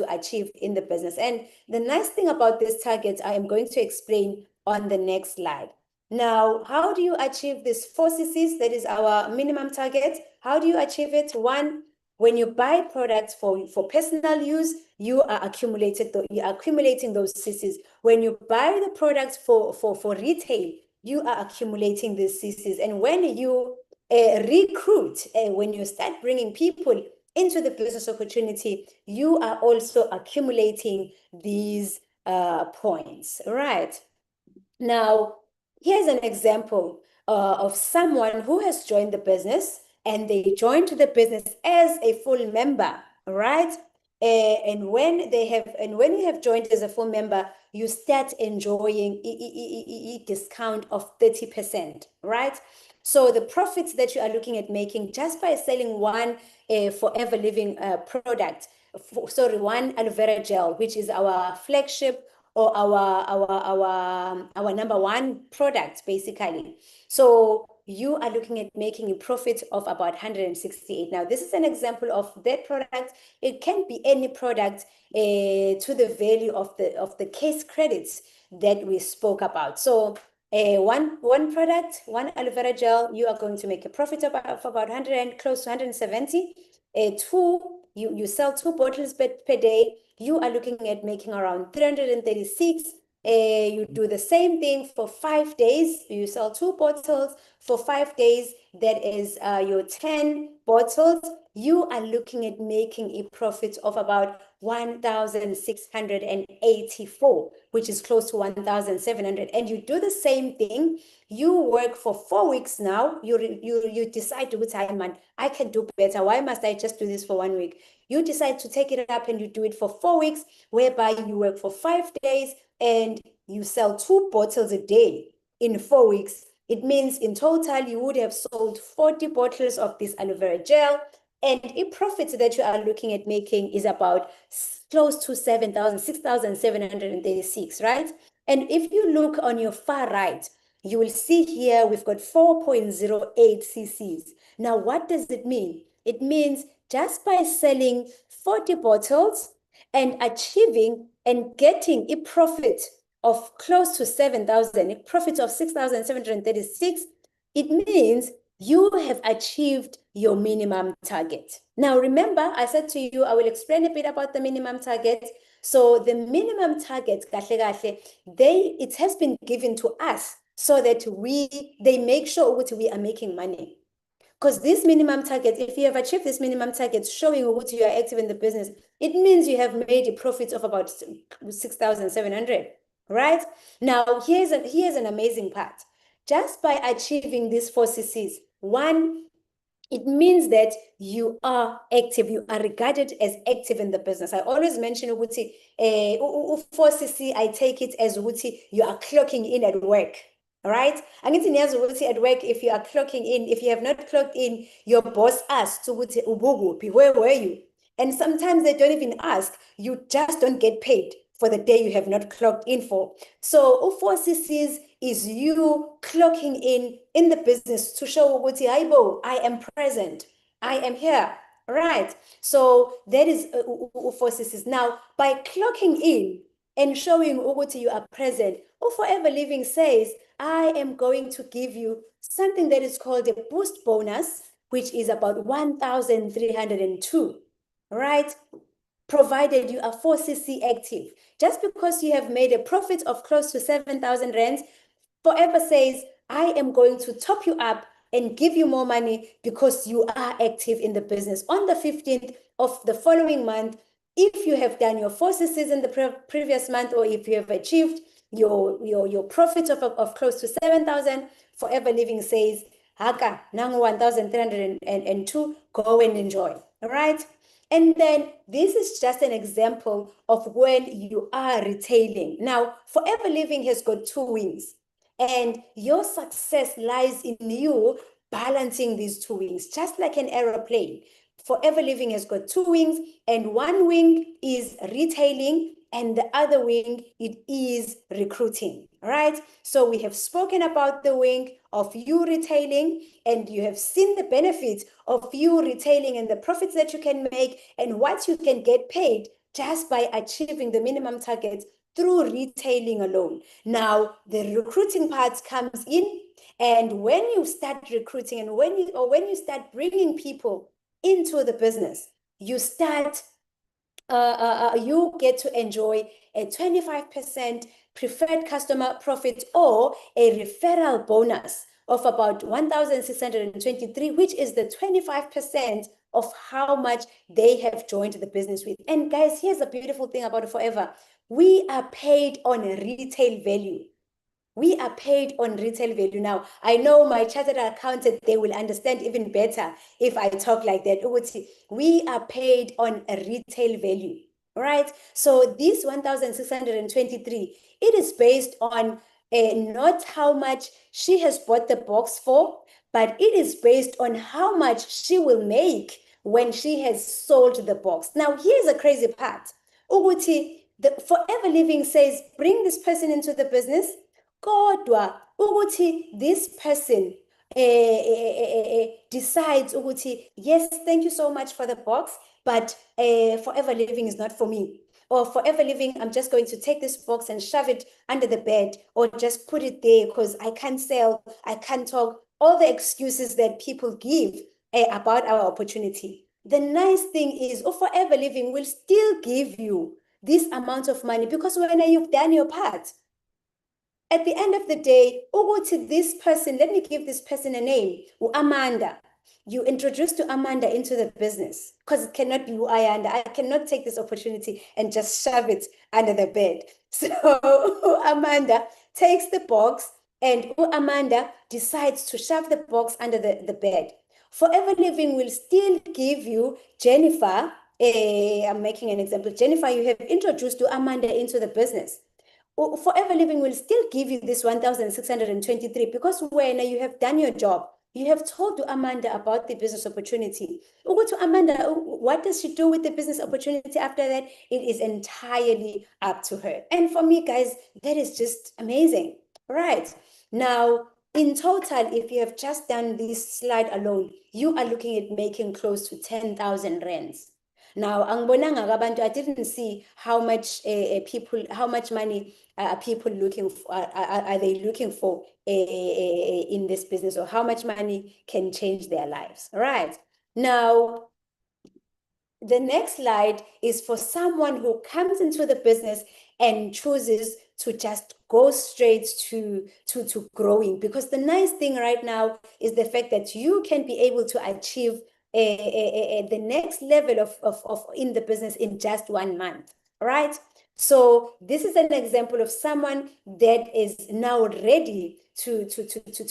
achieve in the business. And the nice thing about this target, I am going to explain on the next slide. Now, how do you achieve this 4 CCs? That is our minimum target. How do you achieve it? One, when you buy products for personal use, you are accumulating those CCs. When you buy the products for retail, you are accumulating these CCs. And when you recruit, when you start bringing people into the business opportunity, you are also accumulating these points, right? Now, here's an example of someone who has joined the business, and they joined the business as a full member, right? And when you have joined as a full member, you start enjoying a discount of 30%, right? So the profits that you are looking at making just by selling one Forever Living product, one aloe vera gel, which is our flagship or our number one product, basically. So you are looking at making a profit of about 168. Now, this is an example of that product. It can be any product to the value of the case credits that we spoke about. So one product, one aloe vera gel, you are going to make a profit of about 100, close to 170. Two, you sell 2 bottles per day, you are looking at making around 336. You do the same thing for 5 days. You sell 2 bottles for 5 days. That is your 10 bottles. You are looking at making a profit of about 1,684, which is close to 1,700. And you do the same thing. You work for 4 weeks now. You decide to time, man, I can do better. Why must I just do this for 1 week? You decide to take it up and you do it for 4 weeks, whereby you work for 5 days and you sell 2 bottles a day in 4 weeks. It means in total, you would have sold 40 bottles of this aloe vera gel, and a profit that you are looking at making is about close to 6,736, right? And if you look on your far right, you will see here we've got 4.08 cc's. Now, what does it mean? It means just by selling 40 bottles and achieving and getting a profit of close to 7,000, a profit of 6,736, it means you have achieved your minimum target. Now, remember, I said to you, I will explain a bit about the minimum target. So the minimum target, it has been given to us so that they make sure we are making money. Because this minimum target, if you have achieved this minimum target showing what you are active in the business, it means you have made a profit of about 6,700, right? Now, here's an amazing part. Just by achieving these 4 CCs, one, it means that you are active, you are regarded as active in the business. I always mention ukuthi 4 CC, I take it as ukuthi you are clocking in at work. All right. Angithi niyazi ukuthi at work, if you are clocking in, if you have not clocked in, your boss asks ukuthi ubukuphi, where were you? And sometimes they don't even ask. You just don't get paid for the day you have not clocked in for. So 4 CCs is you clocking in the business to show ukuthi hayibo, I am present, I am here, right? So that is 4 CCs. Now, by clocking in and showing ukuthi you are present, Forever Living says, I am going to give you something that is called a boost bonus, which is about 1,302, right? Provided you are 4 CC active. Just because you have made a profit of close to 7,000 rands, Forever says, I am going to top you up and give you more money because you are active in the business. On the 15th of the following month, if you have done your 4 CCs in the previous month, or if you have achieved your profit of close to 7,000, Forever Living says, Haka, nangu 1,302, go and enjoy. All right. And then this is just an example of when you are retailing. Now, Forever Living has got 2 wings, and your success lies in you balancing these 2 wings, just like an aeroplane. Forever Living has got 2 wings, and one wing is retailing, and the other wing, it is recruiting. All right. So we have spoken about the wing of you retailing, and you have seen the benefits of you retailing and the profits that you can make and what you can get paid just by achieving the minimum targets through retailing alone. Now, the recruiting part comes in, and when you start recruiting and when you start bringing people into the business, you start you get to enjoy a 25% preferred customer profit or a referral bonus of about 1,623, which is the 25% of how much they have joined the business with. And guys, here's the beautiful thing about Forever. We are paid on a retail value. We are paid on retail value. Now, I know my chartered accountant, they will understand even better if I talk like that. We are paid on a retail value, right? So this 1,623, it is based on not how much she has bought the box for, but it is based on how much she will make when she has sold the box. Now, here's the crazy part. The Forever Living says, bring this person into the business. Kodwa ukuthi this person decides ukuthi, yes, thank you so much for the box, but Forever Living is not for me. Or Forever Living, I'm just going to take this box and shove it under the bed, or just put it there because I can't sell, I can't talk, all the excuses that people give about our opportunity. The nice thing is, Forever Living will still give you this amount of money because when you've done your part. At the end of the day, to this person, let me give this person a name, Amanda. You introduce to Amanda into the business because it cannot be Ayanda. I cannot take this opportunity and just shove it under the bed. So Amanda takes the box, and Amanda decides to shove the box under the bed. Forever Living will still give you Jennifer. I'm making an example. Jennifer, you have introduced to Amanda into the business. Forever Living will still give you this 1,623 because when you have done your job, you have told Amanda about the business opportunity. Go to Amanda, what does she do with the business opportunity after that? It is entirely up to her. And for me, guys, that is just amazing. Right. Now, in total, if you have just done this slide alone, you are looking at making close to 10,000 rands. Now, I didn't see how much how much money are people looking for, are they looking for in this business, or how much money can change their lives. All right. Now, the next slide is for someone who comes into the business and chooses to just go straight to growing, because the nice thing right now is the fact that you can be able to achieve the next level of in the business in just 1 month, right? So this is an example of someone that is now ready to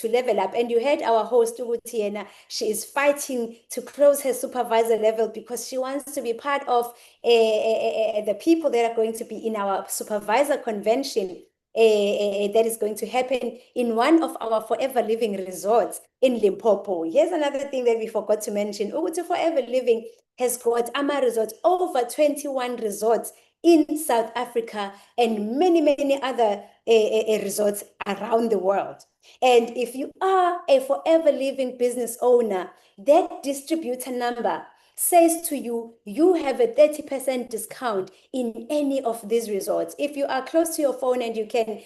level up. And you heard our host, Tiena, she is fighting to close her supervisor level because she wants to be part of the people that are going to be in our supervisor convention that is going to happen in one of our Forever Living resorts in Limpopo. Here's another thing that we forgot to mention. Forever Living has got AMA resorts, over 21 resorts in South Africa, and many other resorts around the world. And if you are a Forever Living business owner, that distributor number says to you, you have a 30% discount in any of these resorts. If you are close to your phone and you can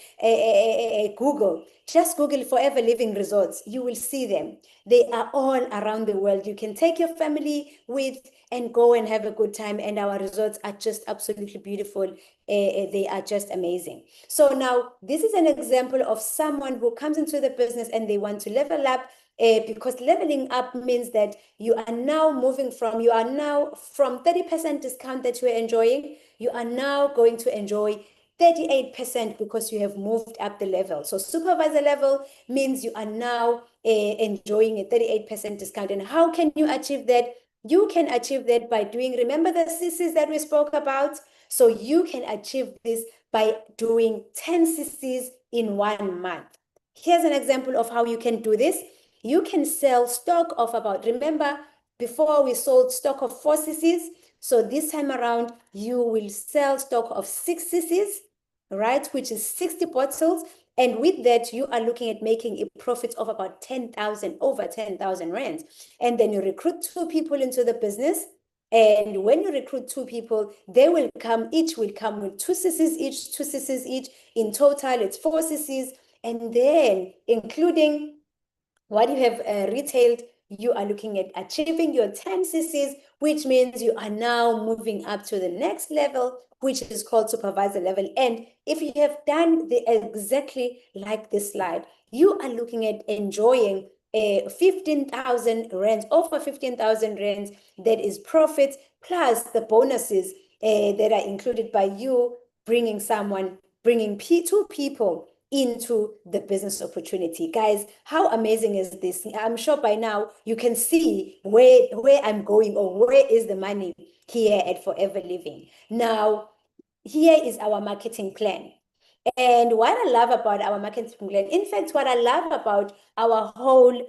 just Google Forever Living resorts, you will see them. They are all around the world. You can take your family with and go and have a good time. And our resorts are just absolutely beautiful. They are just amazing. So now this is an example of someone who comes into the business and they want to level up because leveling up means that you are now moving from 30% discount that you are enjoying, you are now going to enjoy 38% because you have moved up the level. So supervisor level means you are now enjoying a 38% discount. And how can you achieve that? You can achieve that by doing, remember the CCs that we spoke about? So you can achieve this by doing 10 CCs in 1 month. Here's an example of how you can do this. You can sell stock of about, remember, before we sold stock of 4 CCs. So this time around, you will sell stock of 6 CCs, right? Which is 60 bottles. And with that, you are looking at making a profit of about 10,000, over 10,000 rands. And then you recruit 2 people into the business. And when you recruit 2 people, each will come with 2 CCs each, 2 CCs each. In total, it's 4 CCs. And then including what you have retailed, you are looking at achieving your 10 CCs, which means you are now moving up to the next level, which is called supervisor level. And if you have done exactly like this slide, you are looking at enjoying 15,000 rands, over 15,000 rands, that is profit, plus the bonuses that are included by you bringing 2 people into the business opportunity. Guys, how amazing is this? I'm sure by now you can see where I'm going, or where is the money here at Forever Living. Now, here is our marketing plan. And what I love about our marketing plan, in fact, what I love about our whole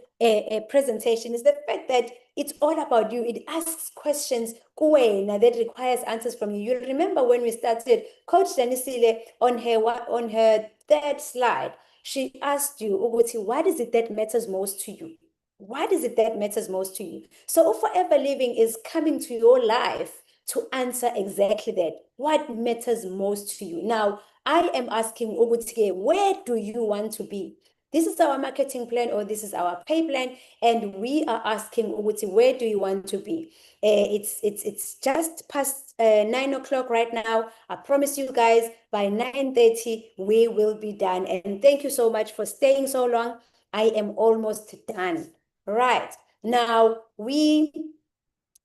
presentation is the fact that it's all about you. It asks questions that requires answers from you. You remember when we started, Coach Danisile, on her 3rd slide, she asked you, Uguti, what is it that matters most to you? What is it that matters most to you? So Forever Living is coming to your life to answer exactly that. What matters most to you? Now, I am asking Uguti, where do you want to be? This is our marketing plan, or this is our pay plan, and we are asking Uguti, where do you want to be? It's just past 9 o'clock right now. I promise you guys, by 9:30 we will be done. And thank you so much for staying so long. I am almost done. Right now, we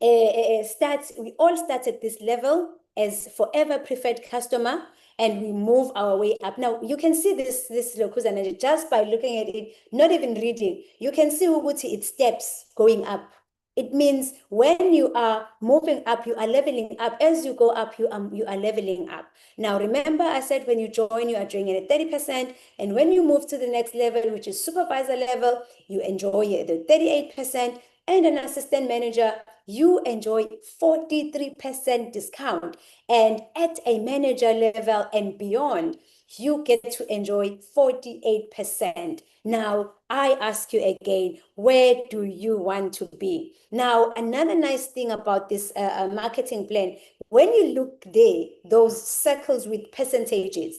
all start at this level as Forever Preferred Customer, and we move our way up. Now, you can see this Lokuzana just by looking at it, not even reading. You can see Uguti, it steps going up. It means when you are moving up, you are leveling up. As you go up, you are leveling up. Now, remember I said when you join, you are joining at 30%. And when you move to the next level, which is supervisor level, you enjoy the 38%. And an assistant manager, you enjoy 43% discount. And at a manager level and beyond, you get to enjoy 48%. Now, I ask you again, where do you want to be? Now, another nice thing about this marketing plan, when you look there, those circles with percentages,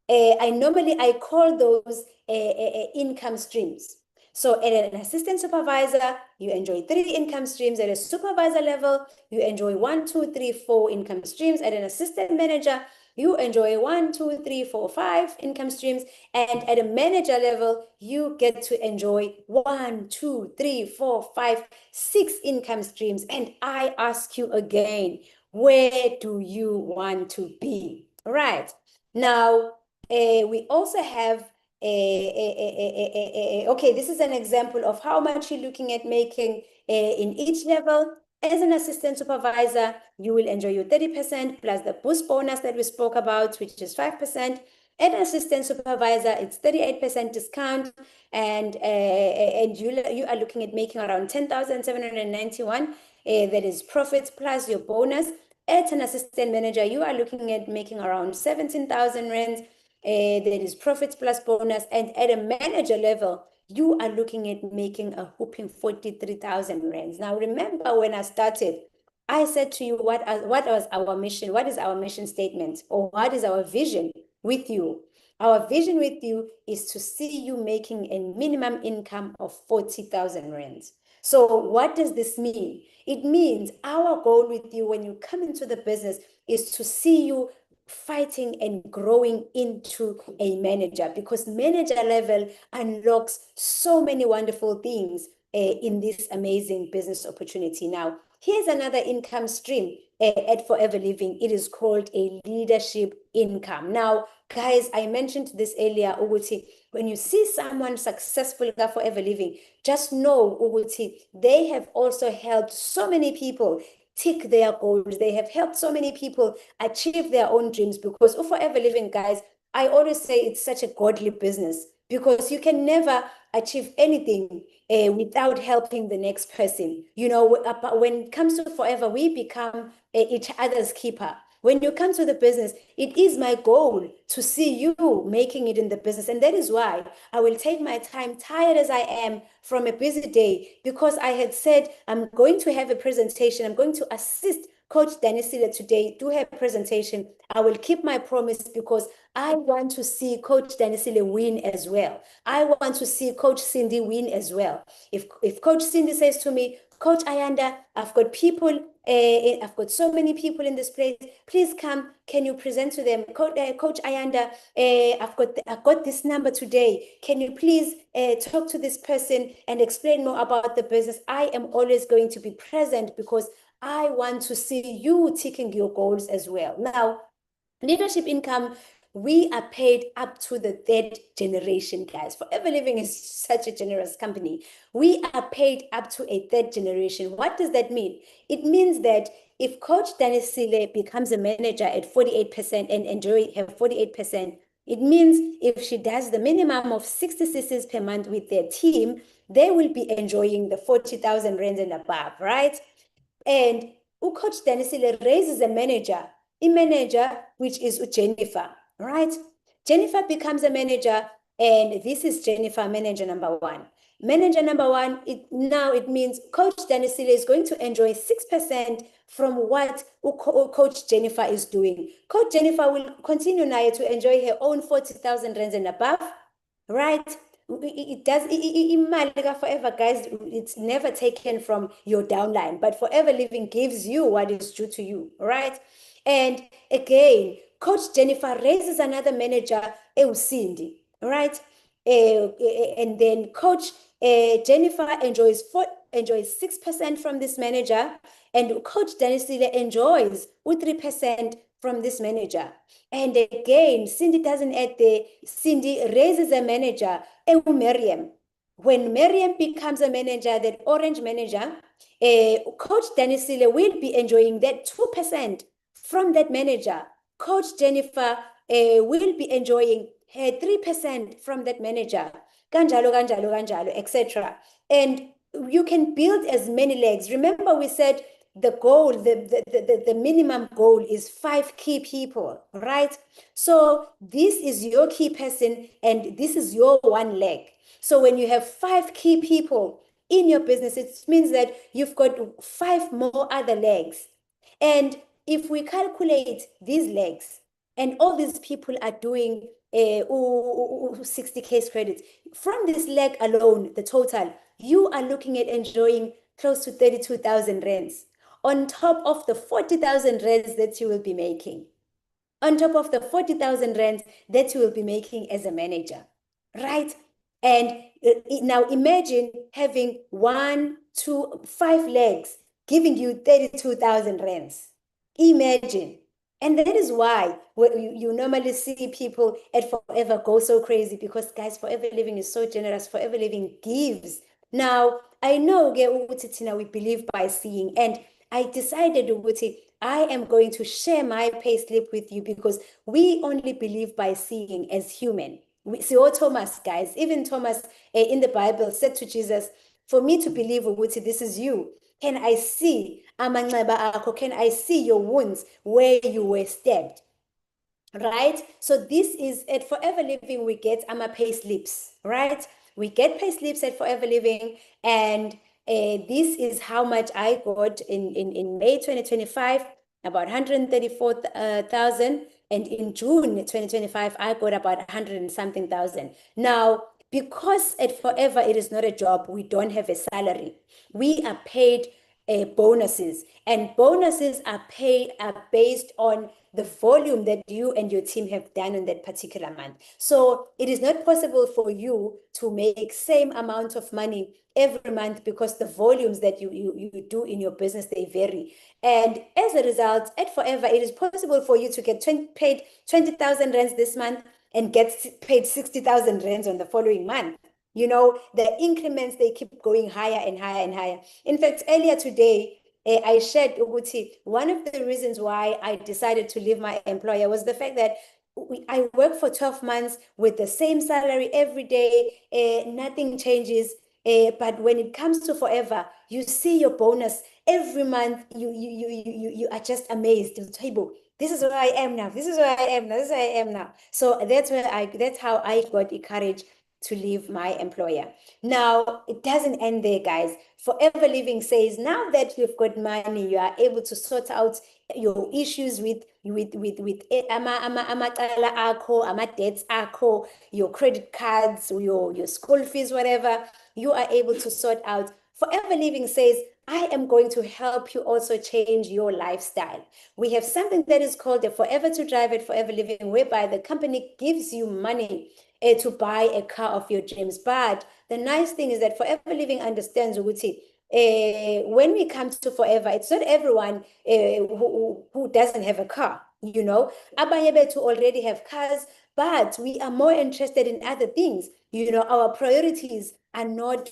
I call those income streams. So at an assistant supervisor, you enjoy 3 income streams. At a supervisor level, you enjoy 1, 2, 3, 4 income streams. At an assistant manager, you enjoy 1, 2, 3, 4, 5 income streams. And at a manager level, you get to enjoy 1, 2, 3, 4, 5, 6 income streams. And I ask you again, where do you want to be? Right. Now, we also have okay, this is an example of how much you're looking at making in each level. As an assistant supervisor, you will enjoy your 30% plus the boost bonus that we spoke about, which is 5%. At an assistant supervisor, it's 38% discount, and you are looking at making around 10,791. That is profits plus your bonus. At an assistant manager, you are looking at making around 17,000 rands. That is profits plus bonus. And at a manager level, you are looking at making a whooping 43,000 rands. Now, remember when I started, I said to you, what was our mission? What is our mission statement? Or what is our vision with you? Our vision with you is to see you making a minimum income of 40,000 rands. So what does this mean? It means our goal with you when you come into the business is to see you fighting and growing into a manager, because manager level unlocks so many wonderful things in this amazing business opportunity. Now, here's another income stream at Forever Living. It is called a leadership income. Now, guys, I mentioned this earlier, Uguti, when you see someone successful at Forever Living, just know, Uguti, they have also helped so many people tick their goals. They have helped so many people achieve their own dreams, because Forever Living, guys, I always say it's such a godly business, because you can never achieve anything without helping the next person. You know, when it comes to Forever, we become each other's keeper. When you come to the business, it is my goal to see you making it in the business. And that is why I will take my time, tired as I am from a busy day, because I had said I'm going to have a presentation. I'm going to assist Coach Danisile today do her presentation. I will keep my promise, because I want to see Coach Danisile win as well. I want to see Coach Cindy win as well. If Coach Cindy says to me, Coach Ayanda, I've got people, I've got so many people in this place. Please come. Can you present to them? Coach Ayanda, I've got this number today. Can you please talk to this person and explain more about the business? I am always going to be present, because I want to see you ticking your goals as well. Now, leadership income, we are paid up to the third generation, guys. Forever Living is such a generous company. We are paid up to a third generation. What does that mean? It means that if Coach Danisile becomes a manager at 48% and enjoy her 48%, it means if she does the minimum of 60 CCs per month with their team, they will be enjoying the 40,000 rands and above, right? And Coach Danisile raises a manager, which is Jennifer, right? Jennifer becomes a manager, and this is Jennifer, manager number one. Manager number one, it means Coach Danisile is going to enjoy 6% from what Coach Jennifer is doing. Coach Jennifer will continue now to enjoy her own 40,000 rands and above, right? It does Forever, guys, it's never taken from your downline, but Forever Living gives you what is due to you, right? And again, Coach Jennifer raises another manager, Cindy, right? And then Coach Jennifer enjoys 6% from this manager, and Coach Danisile enjoys 3% from this manager. And again, Cindy doesn't add there. Cindy raises a manager, Miriam. When Miriam becomes a manager, that orange manager, Coach Danisile will be enjoying that 2% from that manager. Coach Jennifer will be enjoying her 3% from that manager. Kanjalo, kanjalo, kanjalo, etc. And you can build as many legs. Remember, we said the goal, the minimum goal is 5 key people, right? So this is your key person, and this is your one leg. So when you have 5 key people in your business, it means that you've got 5 more other legs. And if we calculate these legs, and all these people are doing 60 case credits, from this leg alone, the total, you are looking at enjoying close to 32,000 rands on top of the 40,000 rands that you will be making, on top of the 40,000 rands that you will be making as a manager, right? And now imagine having 1, 2, 5 legs giving you 32,000 rands. Imagine. And that is why you normally see people at Forever go so crazy, because, guys, Forever Living is so generous. Forever Living gives. Now, I know we believe by seeing, and I decided, I am going to share my pay slip with you, because we only believe by seeing as human. We see Thomas, guys, even Thomas in the Bible said to Jesus, for me to believe, this is you, can I see amanxeba akho? Can I see your wounds where you were stabbed? Right? So this is at Forever Living, we get pay slips, right? We get pay slips at Forever Living, and this is how much I got in May 2025, about 134,000, and in June 2025, I got about 100 and something thousand. Now, because at Forever it is not a job, we don't have a salary. We are paid bonuses, and bonuses are based on the volume that you and your team have done in that particular month. So it is not possible for you to make same amount of money every month because the volumes that you do in your business, they vary. And as a result, at Forever, it is possible for you to get paid 20,000 rands this month and get paid 60,000 rands on the following month. You know, the increments, they keep going higher and higher and higher. In fact, earlier today, I shared, Uguti, one of the reasons why I decided to leave my employer was the fact that I work for 12 months with the same salary every day, nothing changes. But when it comes to Forever, you see your bonus every month. You are just amazed. This is where I am now. This is where I am now. This is where I am now. So that's how I got encouraged to leave my employer. Now, it doesn't end there, guys. Forever Living says, now that you've got money, you are able to sort out your issues with amacala akho, ama-debts akho, your credit cards, your school fees, whatever, you are able to sort out. Forever Living says, I am going to help you also change your lifestyle. We have something that is called the Forever to Drive at Forever Living, whereby the company gives you money to buy a car of your dreams. But the nice thing is that Forever Living understands, Uguti, when we come to Forever, it's not everyone who doesn't have a car, you know. Abanye bethu already have cars, but we are more interested in other things. You know, our priorities are not,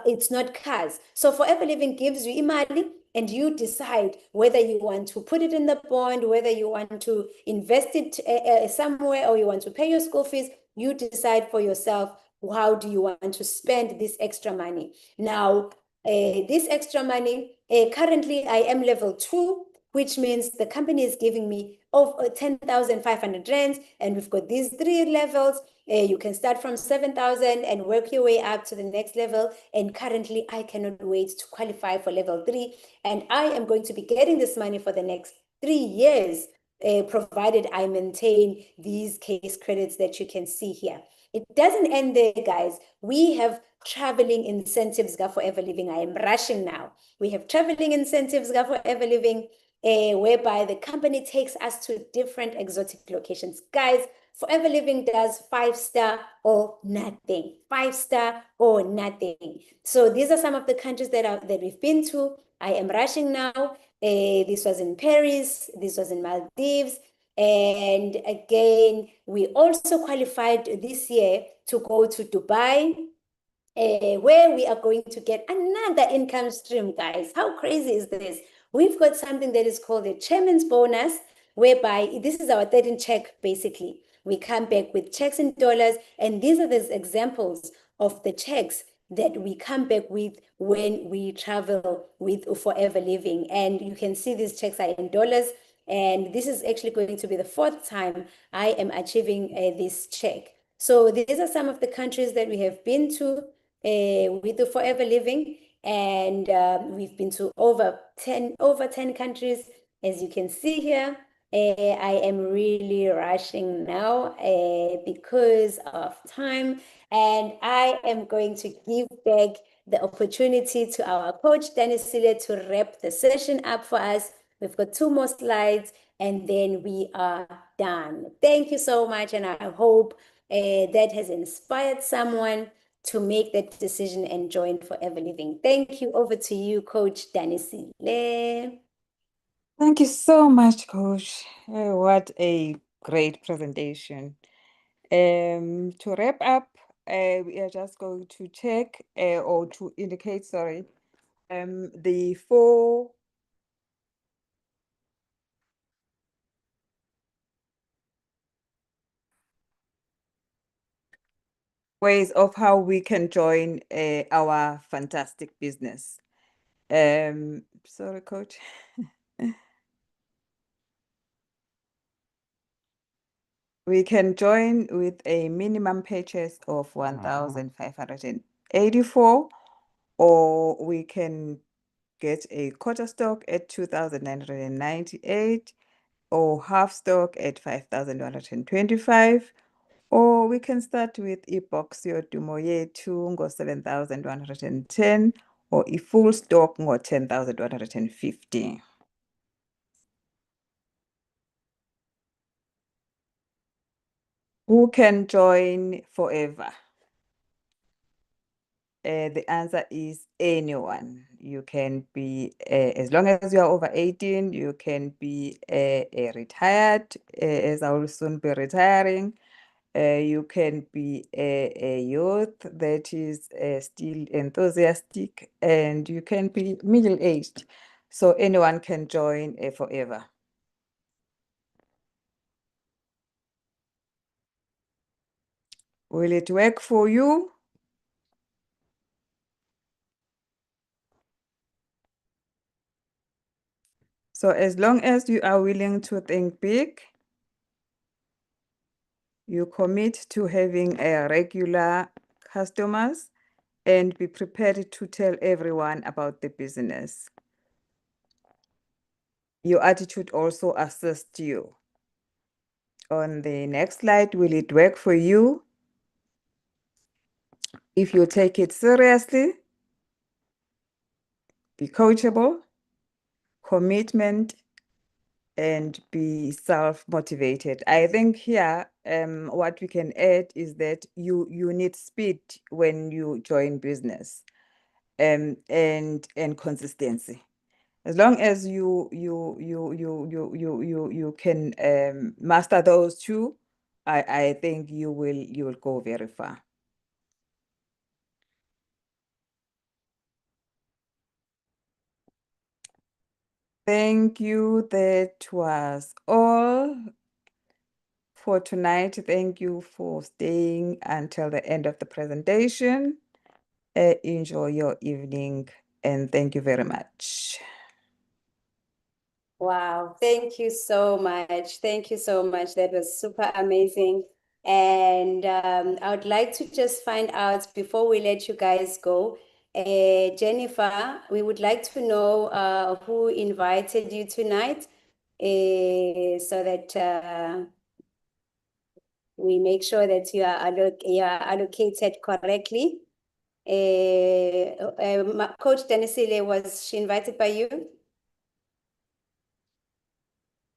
it's not cars. So Forever Living gives you imali, and you decide whether you want to put it in the bond, whether you want to invest it somewhere, or you want to pay your school fees. You decide for yourself, how do you want to spend this extra money. Now, this extra money, currently I am level 2, which means the company is giving me over 10,500 rands, and we've got these 3 levels. You can start from 7,000 and work your way up to the next level. And currently, I cannot wait to qualify for level 3. And I am going to be getting this money for the next 3 years, provided I maintain these case credits that you can see here. It doesn't end there, guys. We have traveling incentives for Forever Living. I am rushing now. We have traveling incentives for Forever Living, whereby the company takes us to different exotic locations. Guys, Forever Living does 5-star or nothing. 5-star or nothing. So these are some of the countries that we've been to. I am rushing now. This was in Paris. This was in Maldives. And again, we also qualified this year to go to Dubai, where we are going to get another income stream, guys. How crazy is this? We've got something that is called a chairman's bonus, whereby this is our 13th check, basically. We come back with checks in dollars, and these are the examples of the checks that we come back with when we travel with Forever Living. And you can see these checks are in dollars, and this is actually going to be the 4th time I am achieving this check. So these are some of the countries that we have been to with the Forever Living, and we've been to over 10 countries, as you can see here. I am really rushing now because of time, and I am going to give back the opportunity to our coach Danisile to wrap the session up for us. We've got 2 more slides, and then we are done. Thank you so much, and I hope that has inspired someone to make that decision and join Forever Living. Thank you. Over to you, Coach Danisile. Thank you so much, Coach. What a great presentation. To wrap up, we are just going to check or to indicate, sorry, the 4 ways of how we can join our fantastic business. Sorry, Coach. We can join with a minimum purchase of 1,584, or we can get a quarter stock at 2,998, or half stock at 5,125, or we can start with i-box yodumo yethu ngo-7,110, or i-full stock ngo-10,150. Who can join forever? The answer is anyone. You can be, as long as you are over 18, you can be a retired, as I will soon be retiring. You can be a youth that is still enthusiastic, and you can be middle-aged. So anyone can join forever. Will it work for you? So as long as you are willing to think big, you commit to having a regular customers and be prepared to tell everyone about the business. Your attitude also assists you. On the next slide, will it work for you? If you take it seriously, be coachable, commitment, and be self-motivated. I think here, what we can add is that you need speed when you join business, and consistency. As long as you can master those two, I think you will go very far. Thank you. That was all for tonight. Thank you for staying until the end of the presentation. Enjoy your evening, and thank you very much. Wow, thank you so much. Thank you so much. That was super amazing. And I would like to just find out before we let you guys go, Jennifer, we would like to know who invited you tonight, so that we make sure that you are allocated correctly. Coach Danisile, was she invited by you?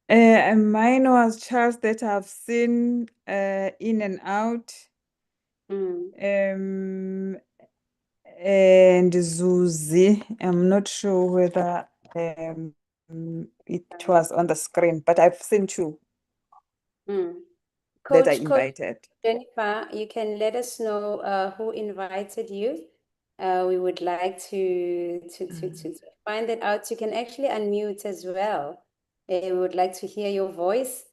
Mine was Charles that I've seen in and out. And Zuzi, I'm not sure whether it was on the screen, but I've seen two that I Coach invited. Jennifer, you can let us know who invited you. We would like to find that out. You can actually unmute as well. We would like to hear your voice.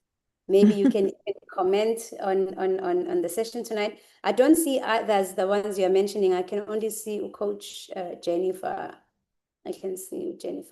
Maybe you can comment on the session tonight. I don't see others, the ones you're mentioning. I can only see Coach Jennifer. I can see Jennifer.